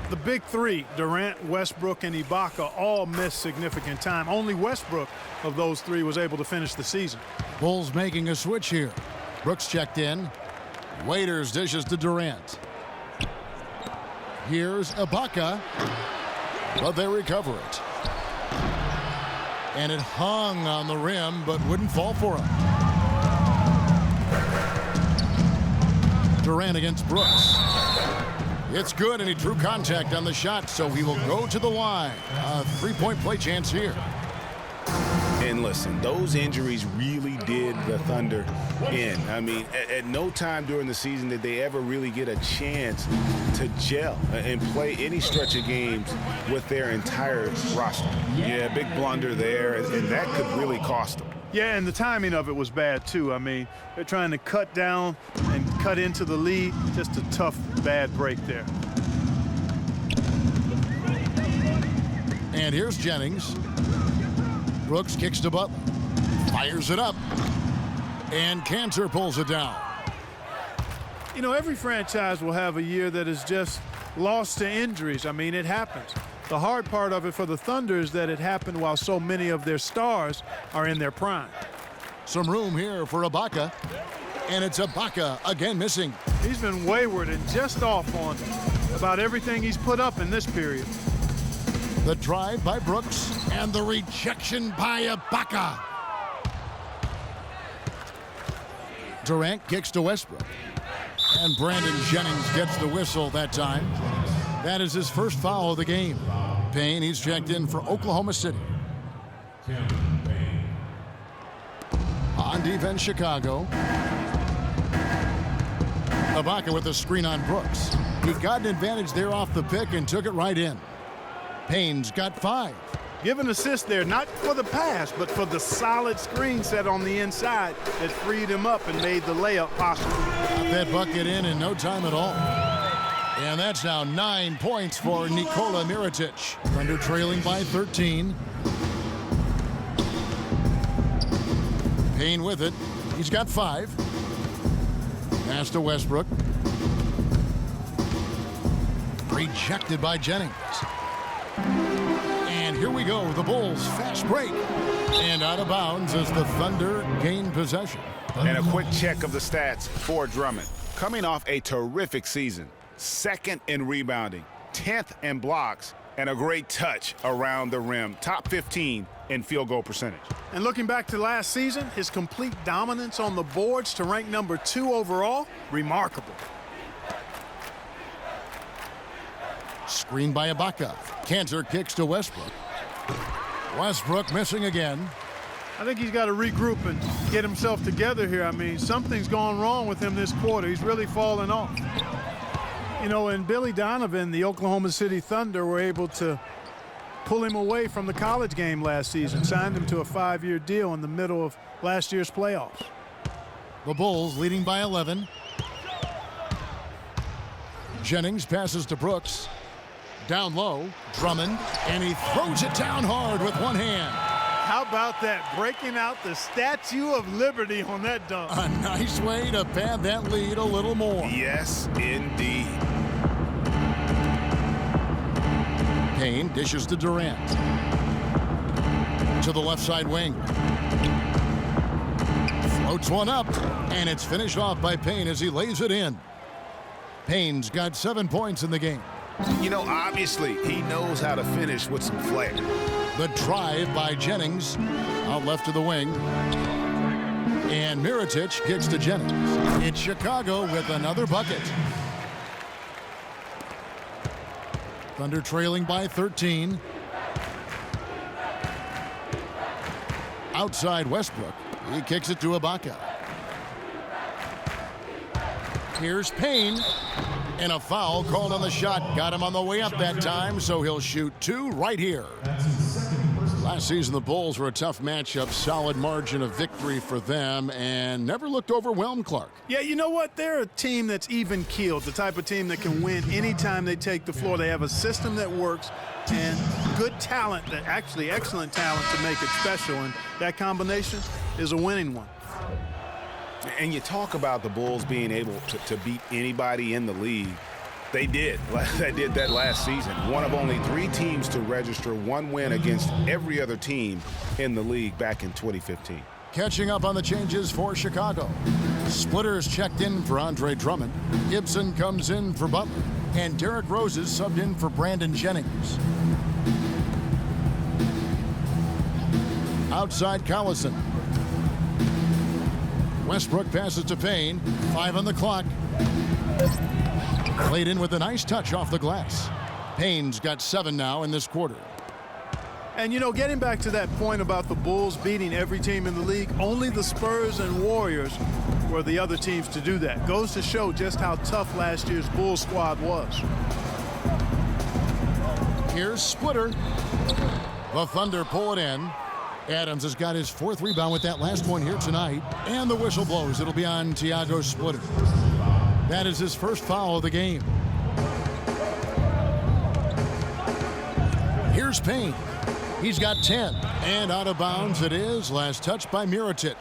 the big 3, Durant, Westbrook, and Ibaka, all missed significant time. Only Westbrook of those 3 was able to finish the season. Bulls making a switch here. Brooks checked in. Waiters dishes to Durant. Here's Ibaka, but they recover it. And it hung on the rim, but wouldn't fall for him. Durant against Brooks. It's good, and he drew contact on the shot, so he will go to the line. A three-point play chance here. And listen, those injuries really did the Thunder in. I mean, at no time during the season did they ever really get a chance to gel and play any stretch of games with their entire roster. Yeah, big blunder there, and that could really cost them. Yeah, and the timing of it was bad, too. I mean, they're trying to cut down and cut into the lead. Just a tough, bad break there. And here's Jennings. Brooks kicks to Butler. Fires it up. And Cantor pulls it down. You know, every franchise will have a year that is just lost to injuries. I mean, it happens. The hard part of it for the Thunder is that it happened while so many of their stars are in their prime. Some room here for Ibaka. And it's Ibaka again missing. He's been wayward and just off on about everything he's put up in this period. The drive by Brooks and the rejection by Ibaka. Durant kicks to Westbrook. And Brandon Jennings gets the whistle that time. That is his first foul of the game. Payne, he's checked in for Oklahoma City. On defense, Chicago. Ibaka with a screen on Brooks. He got an advantage there off the pick and took it right in. Payne's got 5. Give an assist there, not for the pass, but for the solid screen set on the inside that freed him up and made the layup possible. Got that bucket in no time at all. And that's now 9 points for Nikola Mirotic. Thunder trailing by 13. Payne with it. He's got 5. Pass to Westbrook. Rejected by Jennings. And here we go, the Bulls fast break. And out of bounds as the Thunder gain possession. And a quick check of the stats for Drummond. Coming off a terrific season. 2nd in rebounding, 10th in blocks, and a great touch around the rim. Top 15 in field goal percentage. And looking back to last season, his complete dominance on the boards to rank number 2 overall, remarkable. Screen by Ibaka. Cantor kicks to Westbrook. Westbrook missing again. I think he's got to regroup and get himself together here. I mean, something's gone wrong with him this quarter. He's really fallen off. You know, and Billy Donovan, the Oklahoma City Thunder, were able to pull him away from the college game last season, signed him to a 5-year deal in the middle of last year's playoffs. The Bulls leading by 11. Jennings passes to Brooks. Down low, Drummond, and he throws it down hard with one hand. How about that, breaking out the Statue of Liberty on that dunk? A nice way to pad that lead a little more. Yes, indeed. Payne dishes to Durant. To the left side wing. Floats one up, and it's finished off by Payne as he lays it in. Payne's got 7 points in the game. You know, obviously, he knows how to finish with some flair. The drive by Jennings out left to the wing. And Mirotic kicks to Jennings. It's Chicago with another bucket. Thunder trailing by 13. Outside Westbrook. He kicks it to Ibaka. Here's Payne. And a foul called on the shot. Got him on the way up that time, so he'll shoot 2 right here. Last season, the Bulls were a tough matchup, solid margin of victory for them, and never looked overwhelmed, Clark. Yeah, you know what? They're a team that's even-keeled, the type of team that can win anytime they take the floor. They have a system that works and good talent, that actually excellent talent to make it special, and that combination is a winning one. And you talk about the Bulls being able to beat anybody in the league. They did. They did that last season. One of only 3 teams to register 1 win against every other team in the league back in 2015. Catching up on the changes for Chicago. Splitters checked in for Andre Drummond. Gibson comes in for Butler. And Derrick Rose is subbed in for Brandon Jennings. Outside Collison. Westbrook passes to Payne. 5 on the clock. Played in with a nice touch off the glass. Payne's got 7 now in this quarter. And, you know, getting back to that point about the Bulls beating every team in the league, only the Spurs and Warriors were the other teams to do that. Goes to show just how tough last year's Bulls squad was. Here's Splitter. The Thunder pull it in. Adams has got his 4th rebound with that last one here tonight. And the whistle blows. It'll be on Tiago Splitter. That is his first foul of the game. Here's Payne. He's got 10. And out of bounds it is. Last touch by Mirotic.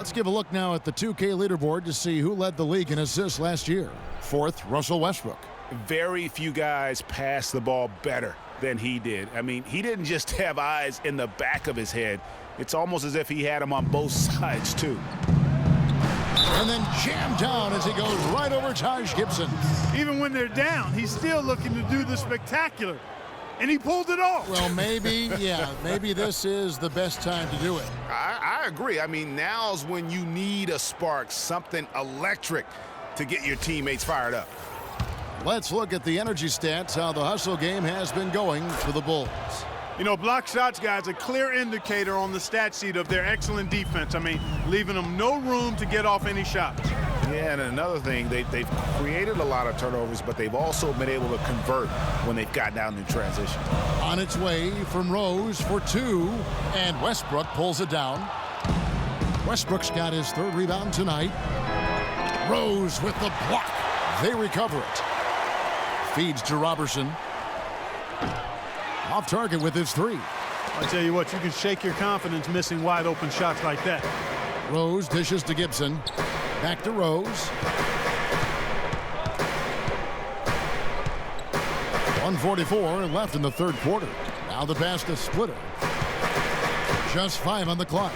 Let's give a look now at the 2K leaderboard to see who led the league in assists last year. Fourth, Russell Westbrook. Very few guys pass the ball better than he did. I mean, he didn't just have eyes in the back of his head. It's almost as if he had them on both sides, too. And then jammed down as he goes right over Taj Gibson. Even when they're down, he's still looking to do the spectacular. And he pulled it off. Well, maybe this is the best time to do it. I agree. I mean, now's when you need a spark, something electric to get your teammates fired up. Let's look at the energy stats, how the hustle game has been going for the Bulls. You know, block shots, guys, a clear indicator on the stat sheet of their excellent defense. I mean, leaving them no room to get off any shots. Yeah, and another thing, they've created a lot of turnovers, but they've also been able to convert when they've gotten down in transition. On its way from Rose for two, and Westbrook pulls it down. Westbrook's got his third rebound tonight. Rose with the block. They recover it. Feeds to Robertson. Off target with his three. I tell you what, you can shake your confidence missing wide open shots like that. Rose dishes to Gibson. Back to Rose. 1:44 left in the third quarter. Now the pass to Splitter. Just 5 on the clock.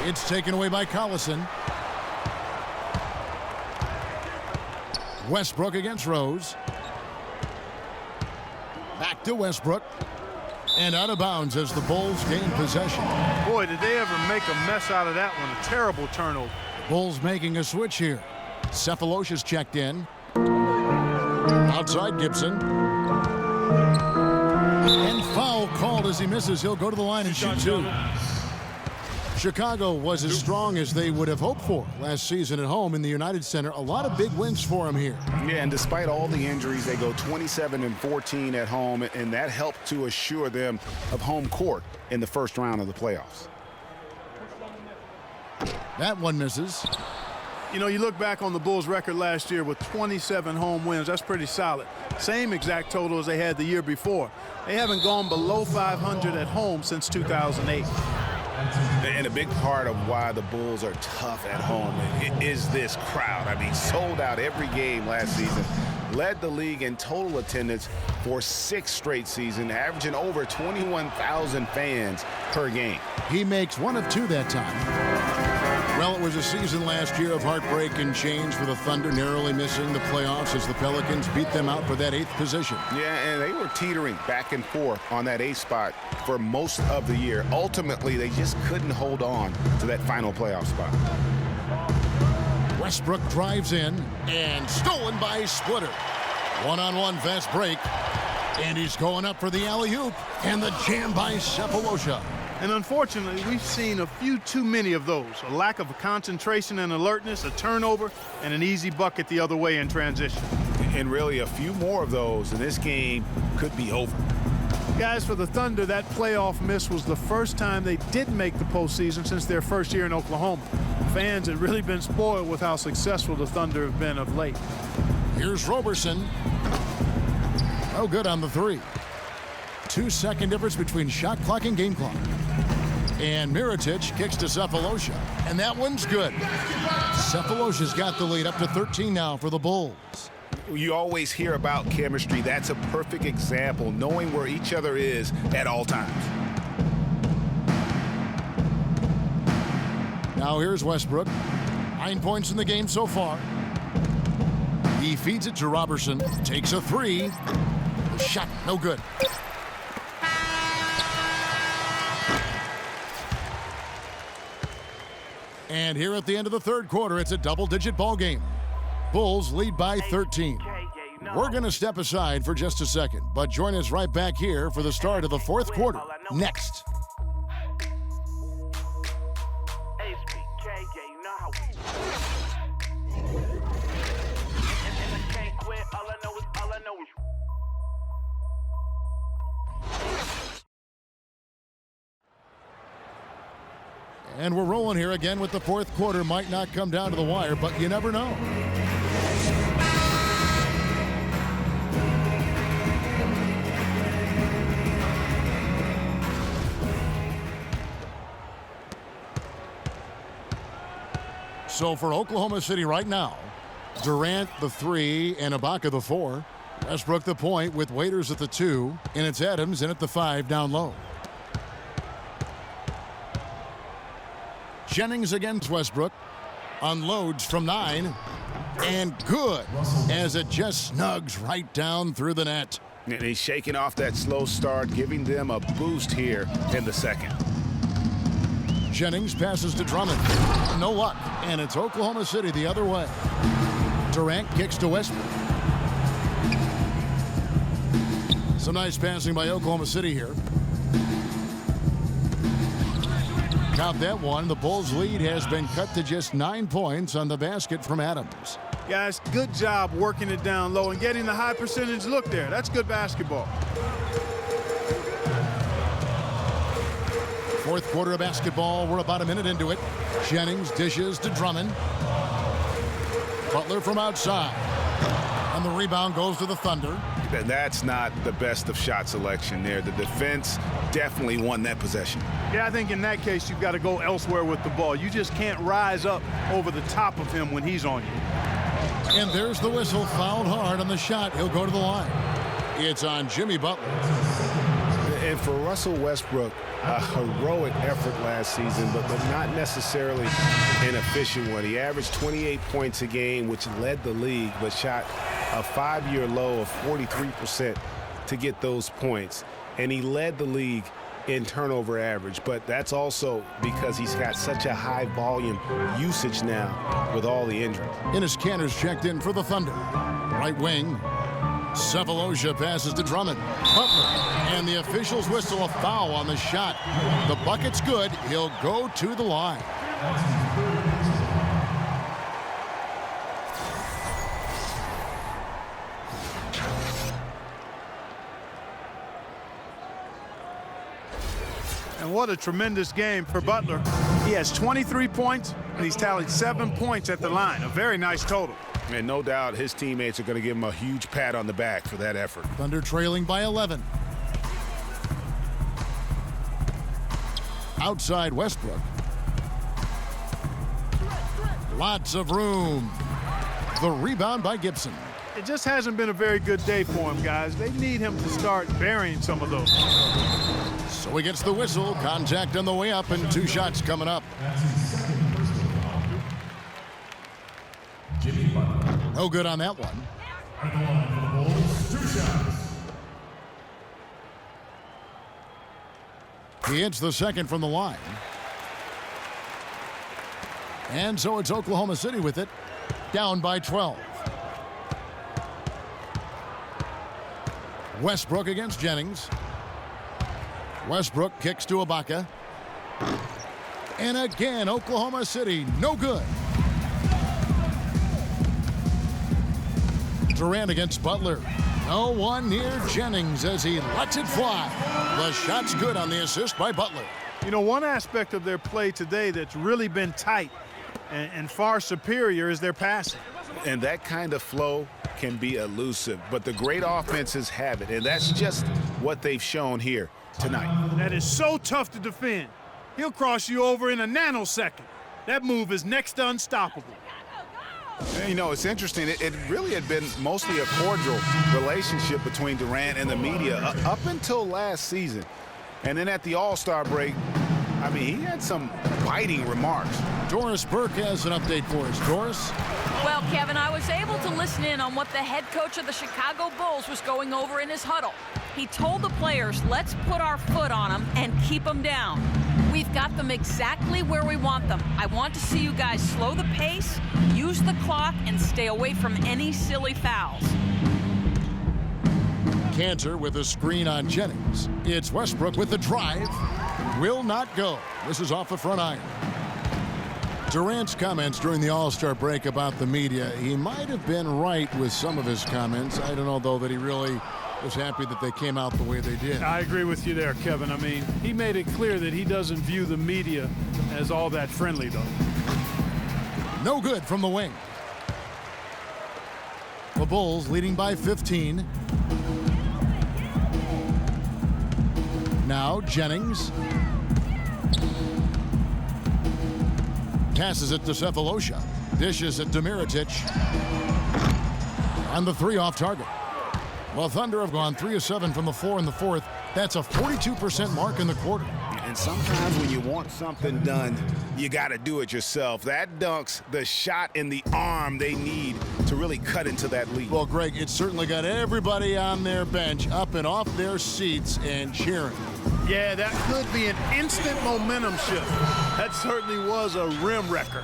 It's taken away by Collison. Westbrook against Rose. Back to Westbrook. And out of bounds as the Bulls gain possession. Boy, did they ever make a mess out of that one. A terrible turnover. Bulls making a switch here. Cephalosha's checked in. Outside Gibson. And foul called as he misses. He'll go to the line and shoot two. Chicago was as strong as they would have hoped for last season at home in the United Center. A lot of big wins for them here. Yeah, and despite all the injuries, they go 27-14 at home, and that helped to assure them of home court in the first round of the playoffs. That one misses. You know, you look back on the Bulls' record last year with 27 home wins. That's pretty solid. Same exact total as they had the year before. They haven't gone below 500 at home since 2008. And a big part of why the Bulls are tough at home is this crowd. I mean, sold out every game last season. Led the league in total attendance for 6 straight seasons, averaging over 21,000 fans per game. He makes 1 of 2 that time. Well, it was a season last year of heartbreak and change for the Thunder, narrowly missing the playoffs as the Pelicans beat them out for that 8th position. Yeah, and they were teetering back and forth on that 8th spot for most of the year. Ultimately, they just couldn't hold on to that final playoff spot. Westbrook drives in and stolen by Splitter. One-on-one fast break. And he's going up for the alley-oop. And the jam by Cephalosha. And unfortunately, we've seen a few too many of those. A lack of concentration and alertness, a turnover, and an easy bucket the other way in transition. And really a few more of those, and this game could be over. Guys, for the Thunder, that playoff miss was the first time they didn't make the postseason since their first year in Oklahoma. Fans had really been spoiled with how successful the Thunder have been of late. Here's Robertson. No good on the 3. 2-second difference between shot clock and game clock. And Mirotic kicks to Cephalosha. And that one's good. Cephalosha's got the lead up to 13 now for the Bulls. You always hear about chemistry. That's a perfect example, knowing where each other is at all times. Now here's Westbrook. 9 points in the game so far. He feeds it to Robertson. Takes a 3. The shot, no good. And here at the end of the third quarter, it's a double-digit ball game. Bulls lead by 13. We're going to step aside for just a second, but join us right back here for the start of the fourth quarter next. And we're rolling here again with the fourth quarter. Might not come down to the wire, but you never know. So for Oklahoma City right now, Durant the 3 and Ibaka the 4. Westbrook the point with Waiters at the 2, and it's Adams in at the 5 down low. Jennings against Westbrook. Unloads from 9. And good as it just snugs right down through the net. And he's shaking off that slow start, giving them a boost here in the second. Jennings passes to Drummond. No luck. And it's Oklahoma City the other way. Durant kicks to Westbrook. Some nice passing by Oklahoma City here. Count that one. The Bulls' lead has been cut to just 9 points on the basket from Adams. Guys, good job working it down low and getting the high percentage look there. That's good basketball. Fourth quarter of basketball. We're about a minute into it. Jennings dishes to Drummond. Butler from outside. And the rebound goes to the Thunder. And that's not the best of shot selection there. The defense definitely won that possession. Yeah, I think in that case, you've got to go elsewhere with the ball. You just can't rise up over the top of him when he's on you. And there's the whistle. Fouled hard on the shot. He'll go to the line. It's on Jimmy Butler. And for Russell Westbrook, a heroic effort last season, but not necessarily an efficient one. He averaged 28 points a game, which led the league, but shot a 5-year low of 43% to get those points. And he led the league in turnover average, but that's also because he's got such a high volume usage now with all the injuries. Enes Kanter's checked in for the Thunder. Right wing. Sefolosha passes to Drummond. Butler. And the officials whistle a foul on the shot. The bucket's good. He'll go to the line. And what a tremendous game for Butler. He has 23 points, and he's tallied 7 points at the line. A very nice total. And no doubt his teammates are going to give him a huge pat on the back for that effort. Thunder trailing by 11. Outside Westbrook. Lots of room. The rebound by Gibson. It just hasn't been a very good day for him, guys. They need him to start burying some of those. So he gets the whistle. Contact on the way up, and 2 shots coming up. No good on that one. He hits the second from the line. And so it's Oklahoma City with it, down by 12. Westbrook against Jennings. Westbrook kicks to Ibaka. And again, Oklahoma City, no good. Durant against Butler. No one near Jennings as he lets it fly. The shot's good on the assist by Butler. You know, one aspect of their play today that's really been tight and far superior is their passing. And that kind of flow can be elusive, but the great offenses have it, and that's just what they've shown here tonight. That is so tough to defend. He'll cross you over in a nanosecond. That move is next to unstoppable. And, you know, it's interesting. It really had been mostly a cordial relationship between Durant and the media up until last season. And then at the All-Star break, I mean, he had some biting remarks. Doris Burke has an update for us. Doris? Well, Kevin, I was able to listen in on what the head coach of the Chicago Bulls was going over in his huddle. He told the players, let's put our foot on them and keep them down. We've got them exactly where we want them. I want to see you guys slow the pace, use the clock, and stay away from any silly fouls. Kanter with a screen on Jennings. It's Westbrook with the drive. Will not go. This is off the front iron. Durant's comments during the All-Star break about the media, he might have been right with some of his comments. I don't know, though, that he really was happy that they came out the way they did. I agree with you there, Kevin. I mean, he made it clear that he doesn't view the media as all that friendly, though. No good from the wing. The Bulls leading by 15. Now Jennings. Passes it to Cephalosha. Dishes it to Mirotic. And the 3 off target. Well, Thunder have gone 3 of 7 from the floor in the fourth. That's a 42% mark in the quarter. And sometimes when you want something done, you got to do it yourself. That dunks the shot in the arm they need to really cut into that lead. Well, Greg, it certainly got everybody on their bench up and off their seats and cheering. Yeah, that could be an instant momentum shift. That certainly was a rim wrecker.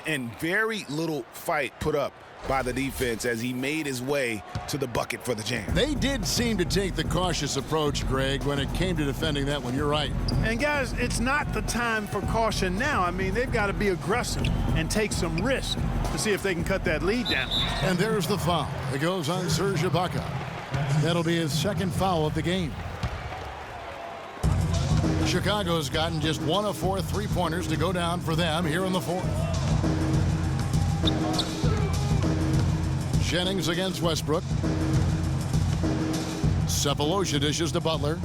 And very little fight put up by the defense as he made his way to the bucket for the jam. They did seem to take the cautious approach, Greg, when it came to defending that one. You're right. And guys, it's not the time for caution now. I mean, they've got to be aggressive and take some risk to see if they can cut that lead down. And there's the foul. It goes on Serge Ibaka. That'll be his second foul of the game. Chicago's gotten just 1 of 4 3-pointers to go down for them here in the fourth. Jennings against Westbrook. Cephalosha dishes to Butler.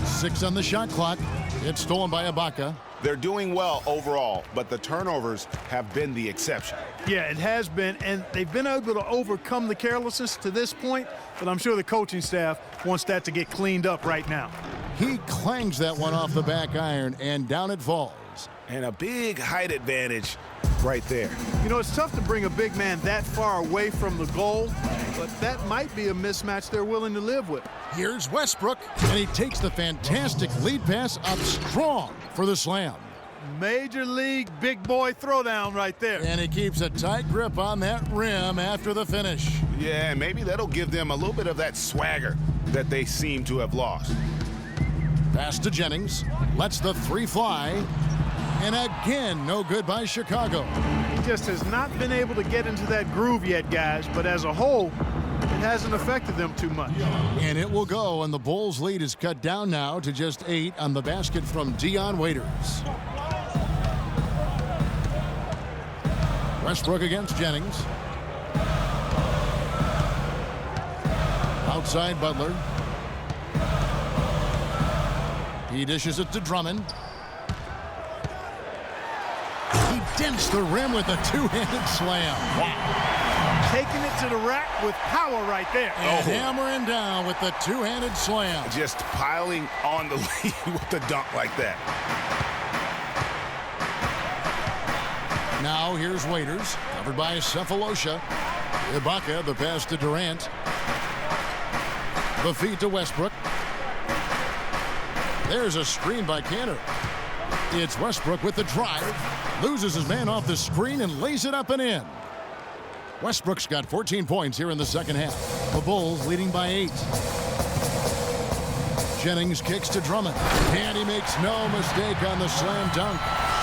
6 on the shot clock. It's stolen by Ibaka. They're doing well overall, but the turnovers have been the exception. Yeah, it has been, and they've been able to overcome the carelessness to this point, but I'm sure the coaching staff wants that to get cleaned up right now. He clangs that one off the back iron, and down it falls. And a big height advantage right there. You know, it's tough to bring a big man that far away from the goal, but that might be a mismatch they're willing to live with. Here's Westbrook, and he takes the fantastic lead pass up strong for the slam. Major league big boy throwdown right there. And he keeps a tight grip on that rim after the finish. Yeah, maybe that'll give them a little bit of that swagger that they seem to have lost. Pass to Jennings, lets the 3 fly, and again, no good by Chicago. He just has not been able to get into that groove yet, guys, but as a whole, it hasn't affected them too much. And it will go, and the Bulls' lead is cut down now to just 8 on the basket from Dion Waiters. Westbrook against Jennings. Outside Butler. He dishes it to Drummond. He dents the rim with a 2-handed slam. Wow. Taking it to the rack with power right there. And hammering down with the 2-handed slam. Just piling on the lead with a dunk like that. Now here's Waiters, covered by Cephalosha. Ibaka, the pass to Durant. The feed to Westbrook. There's a screen by Cantor. It's Westbrook with the drive. Loses his man off the screen and lays it up and in. Westbrook's got 14 points here in the second half. The Bulls leading by 8. Jennings kicks to Drummond. And he makes no mistake on the slam dunk.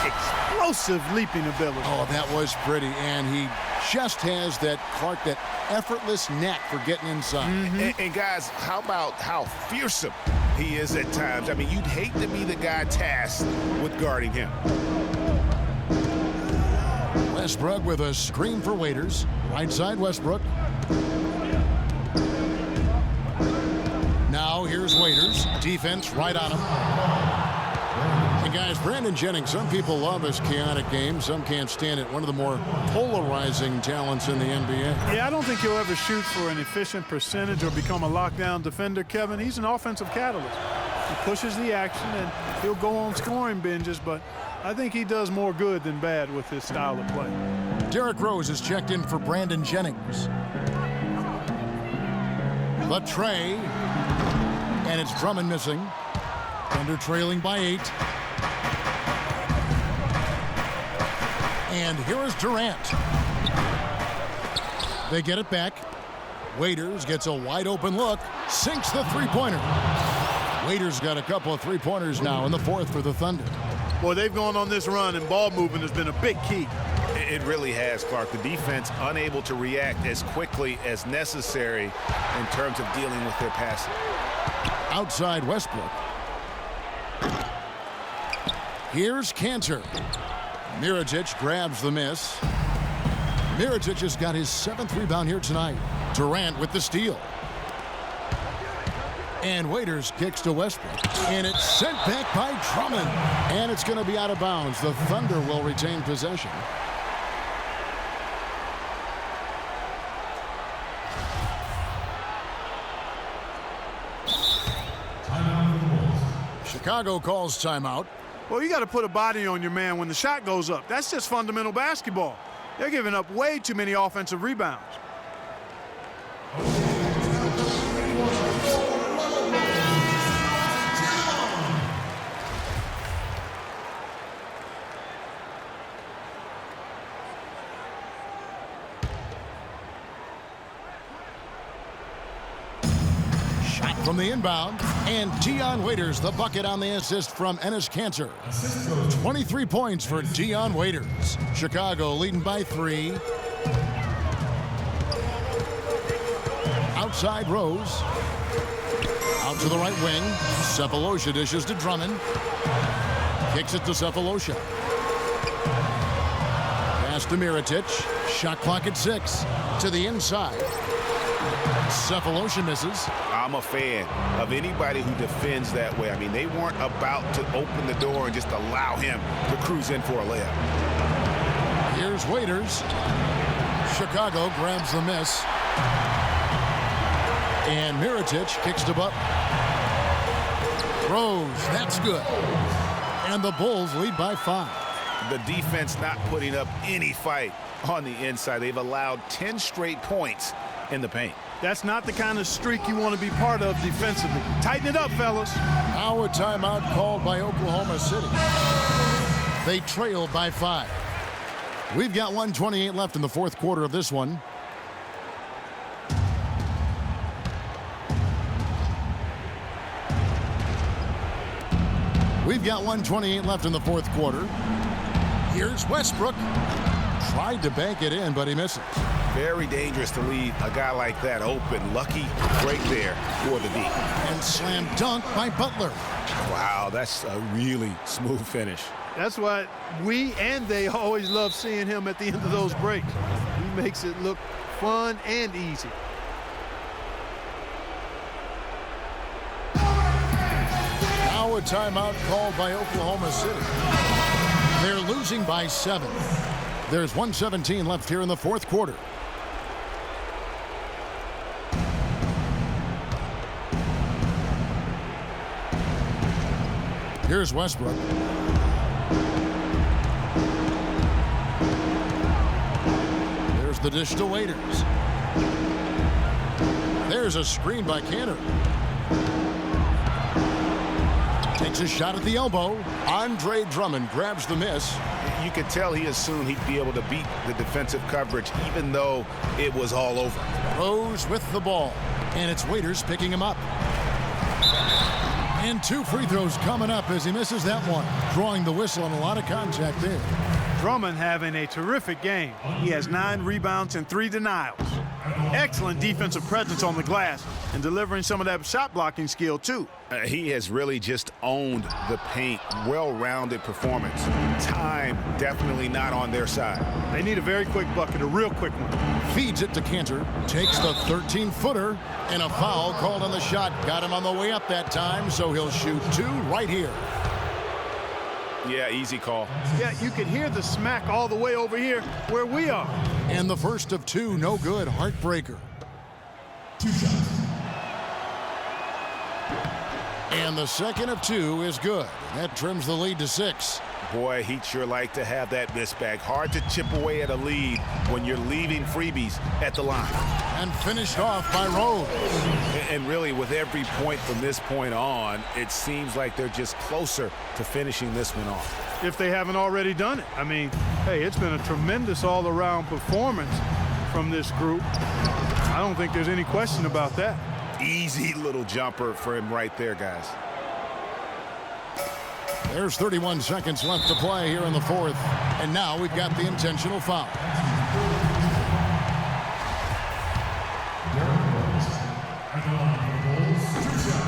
Explosive leaping ability. Oh, that was pretty. And he just has that, Clark, that effortless knack for getting inside. And guys, how about how fearsome he is at times? I mean, you'd hate to be the guy tasked with guarding him. Westbrook with a screen for Waiters. Right side Westbrook. Now here's Waiters. Defense right on him. And guys, Brandon Jennings, some people love his chaotic game. Some can't stand it. One of the more polarizing talents in the NBA. Yeah, I don't think he'll ever shoot for an efficient percentage or become a lockdown defender, Kevin. He's an offensive catalyst. He pushes the action and he'll go on scoring binges, but I think he does more good than bad with his style of play. Derrick Rose is checked in for Brandon Jennings. The tray. And it's Drummond missing. Thunder trailing by 8. And here is Durant. They get it back. Waiters gets a wide open look. Sinks the 3-pointer. Waiters got a couple of 3-pointers now in the fourth for the Thunder. Boy, they've gone on this run, and ball movement has been a big key. It really has, Clark. The defense unable to react as quickly as necessary in terms of dealing with their passing. Outside Westbrook. Here's Cantor. Mirotic grabs the miss. Mirotic has got his 7th rebound here tonight. Durant with the steal. And Waiters kicks to Westbrook. And it's sent back by Drummond. And it's going to be out of bounds. The Thunder will retain possession. Chicago calls timeout. Well, you got to put a body on your man when the shot goes up. That's just fundamental basketball. They're giving up way too many offensive rebounds. From the inbound, and Dion Waiters the bucket on the assist from Enes Kanter. 23 points for Dion Waiters. Chicago leading by 3. Outside Rose. Out to the right wing. Sefolosha dishes to Drummond. Kicks it to Sefolosha. Pass to Mirotic. Shot clock at 6. To the inside. Sefolosha misses. I'm a fan of anybody who defends that way. I mean, they weren't about to open the door and just allow him to cruise in for a layup. Here's Waiters. Chicago grabs the miss. And Mirotic kicks to Butler. Rose, that's good. And the Bulls lead by 5. The defense not putting up any fight on the inside. They've allowed 10 straight points in the paint. That's not the kind of streak you want to be part of defensively. Tighten it up, fellas. Now a timeout called by Oklahoma City. They trail by 5. We've got 1:28 left in the fourth quarter of this one. We've got 1:28 left in the fourth quarter. Here's Westbrook. Tried to bank it in, but he misses. Very dangerous to leave a guy like that open. Lucky right there for the D. And slam dunk by Butler. Wow, that's a really smooth finish. That's why we and they always love seeing him at the end of those breaks. He makes it look fun and easy. Now a timeout called by Oklahoma City. They're losing by 7. There's 1:17 left here in the fourth quarter. Here's Westbrook. There's the dish to Waiters. There's a screen by Kanter. Takes a shot at the elbow. Andre Drummond grabs the miss. You could tell he assumed he'd be able to beat the defensive coverage even though it was all over. Rose with the ball. And it's Waiters picking him up. And 2 free throws coming up as he misses that one. Drawing the whistle on a lot of contact there. Drummond having a terrific game. He has 9 rebounds and 3 denials. Excellent defensive presence on the glass and delivering some of that shot blocking skill too. He has really just owned the paint. Well-rounded performance. Time definitely not on their side. They need a very quick bucket, a real quick one. Feeds it to Kanter. Takes the 13-footer. And a foul called on the shot. Got him on the way up that time, so he'll shoot 2 right here. Yeah, easy call. Yeah, you can hear the smack all the way over here where we are. And the first of 2, no good. Heartbreaker. 2 shots. And the second of 2 is good. That trims the lead to 6. Boy, he'd sure like to have that miss back. Hard to chip away at a lead when you're leaving freebies at the line. And finished off by Rose. And really, with every point from this point on, it seems like they're just closer to finishing this one off. If they haven't already done it. I mean, hey, it's been a tremendous all-around performance from this group. I don't think there's any question about that. Easy little jumper for him right there, guys. There's 31 seconds left to play here in the fourth. And now we've got the intentional foul.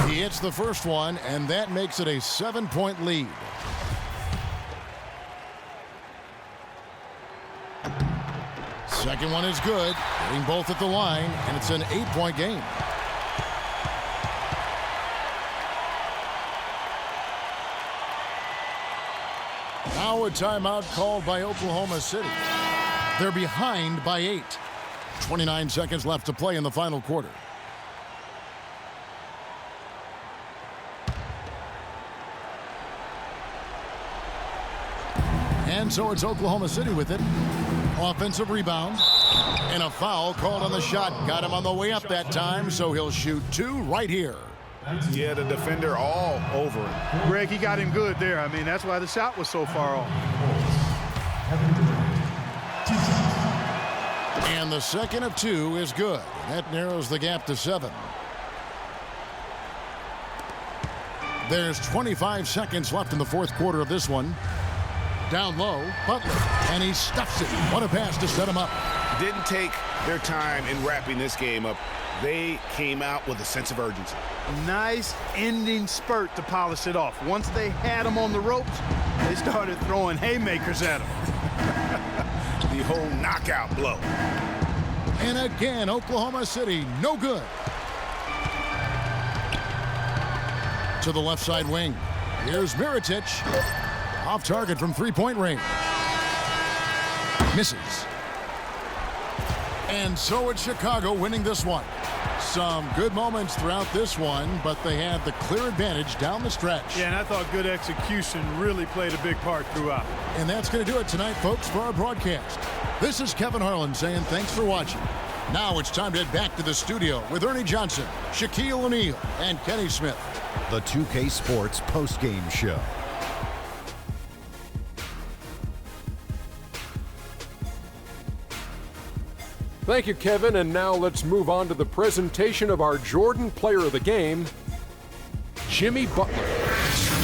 He hits the first one, and that makes it a 7-point lead. Second one is good, hitting both at the line, and it's an 8-point game. a timeout called by Oklahoma City. They're behind by 8. 29 seconds left to play in the final quarter. And so it's Oklahoma City with it. Offensive rebound. And a foul called on the shot. Got him on the way up that time, so he'll shoot 2 right here. Yeah, the defender all over him. Greg, he got him good there. I mean, that's why the shot was so far off. And the second of 2 is good. That narrows the gap to 7. There's 25 seconds left in the fourth quarter of this one. Down low, Butler, and he stuffs it. What a pass to set him up. Didn't take their time in wrapping this game up. They came out with a sense of urgency. Nice ending spurt to polish it off. Once they had him on the ropes, they started throwing haymakers at him. The whole knockout blow. And again, Oklahoma City, no good. To the left side wing. Here's Mirotic. Off target from three-point range. Misses. And so it's Chicago winning this one. Some good moments throughout this one, but they had the clear advantage down the stretch. Yeah, and I thought good execution really played a big part throughout. And that's going to do it tonight, folks, for our broadcast. This is Kevin Harlan saying thanks for watching. Now it's time to head back to the studio with Ernie Johnson, Shaquille O'Neal, and Kenny Smith. The 2K Sports postgame show. Thank you, Kevin. And now let's move on to the presentation of our Jordan Player of the Game, Jimmy Butler.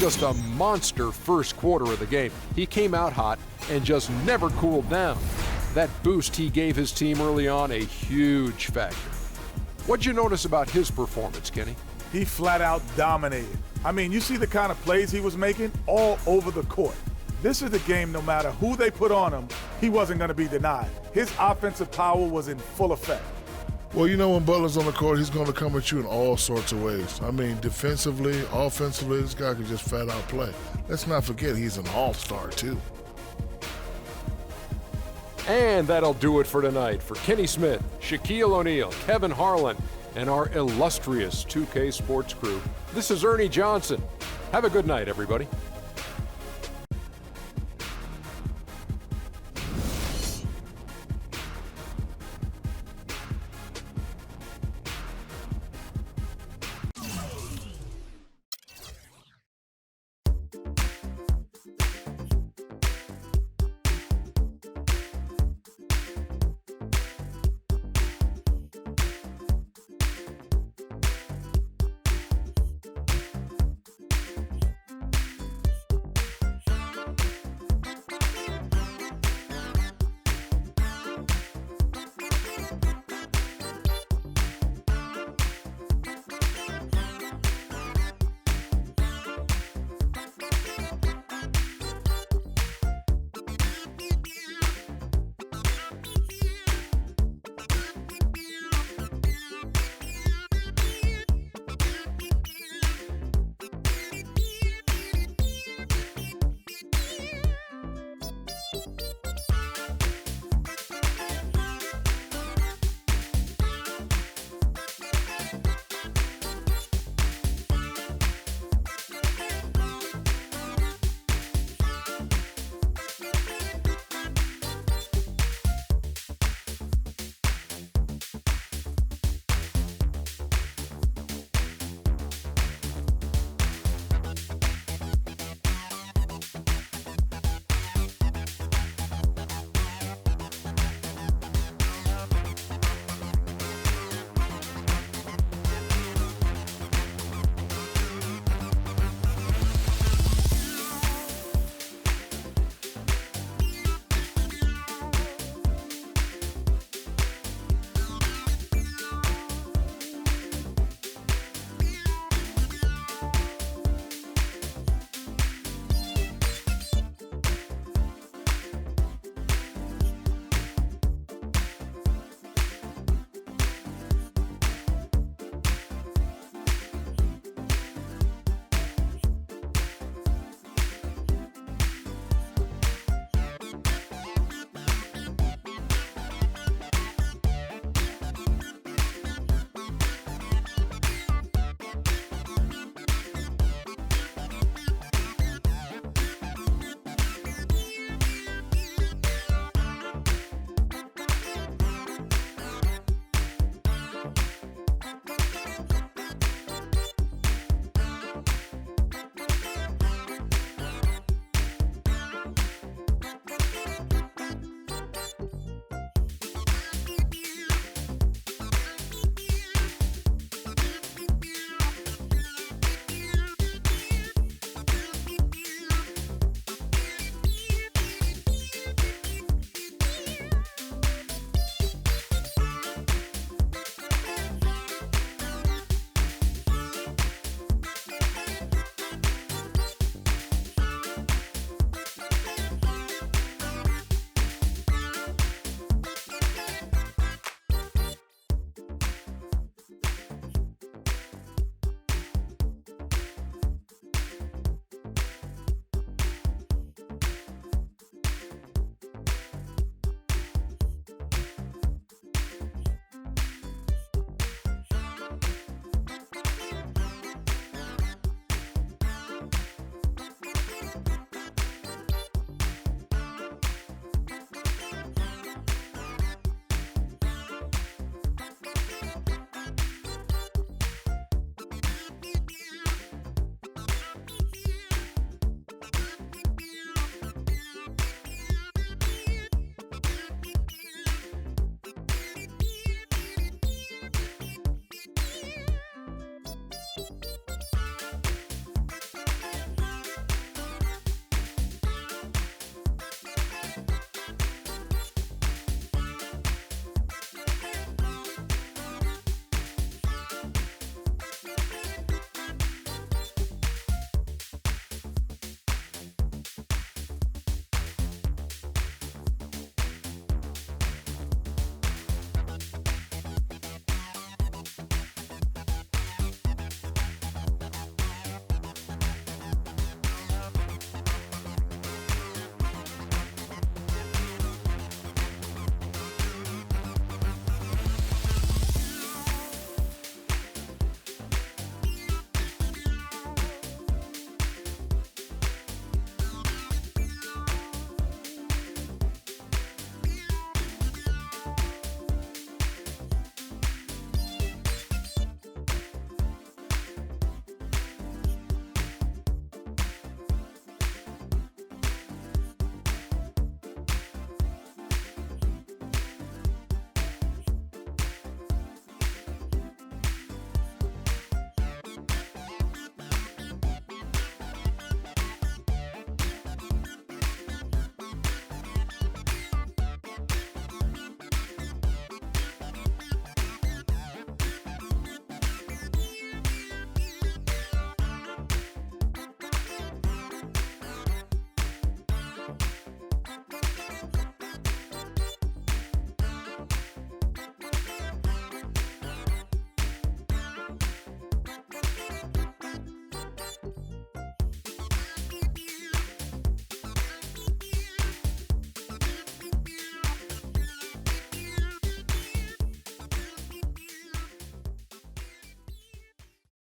Just a monster first quarter of the game. He came out hot and just never cooled down. That boost he gave his team early on, a huge factor. What'd you notice about his performance, Kenny? He flat out dominated. I mean, you see the kind of plays he was making all over the court. This is the game, no matter who they put on him, he wasn't going to be denied. His offensive power was in full effect. Well, you know, when Butler's on the court, he's going to come at you in all sorts of ways. I mean, defensively, offensively, this guy can just flat out play. Let's not forget he's an all-star, too. And that'll do it for tonight. For Kenny Smith, Shaquille O'Neal, Kevin Harlan, and our illustrious 2K Sports crew, this is Ernie Johnson. Have a good night, everybody.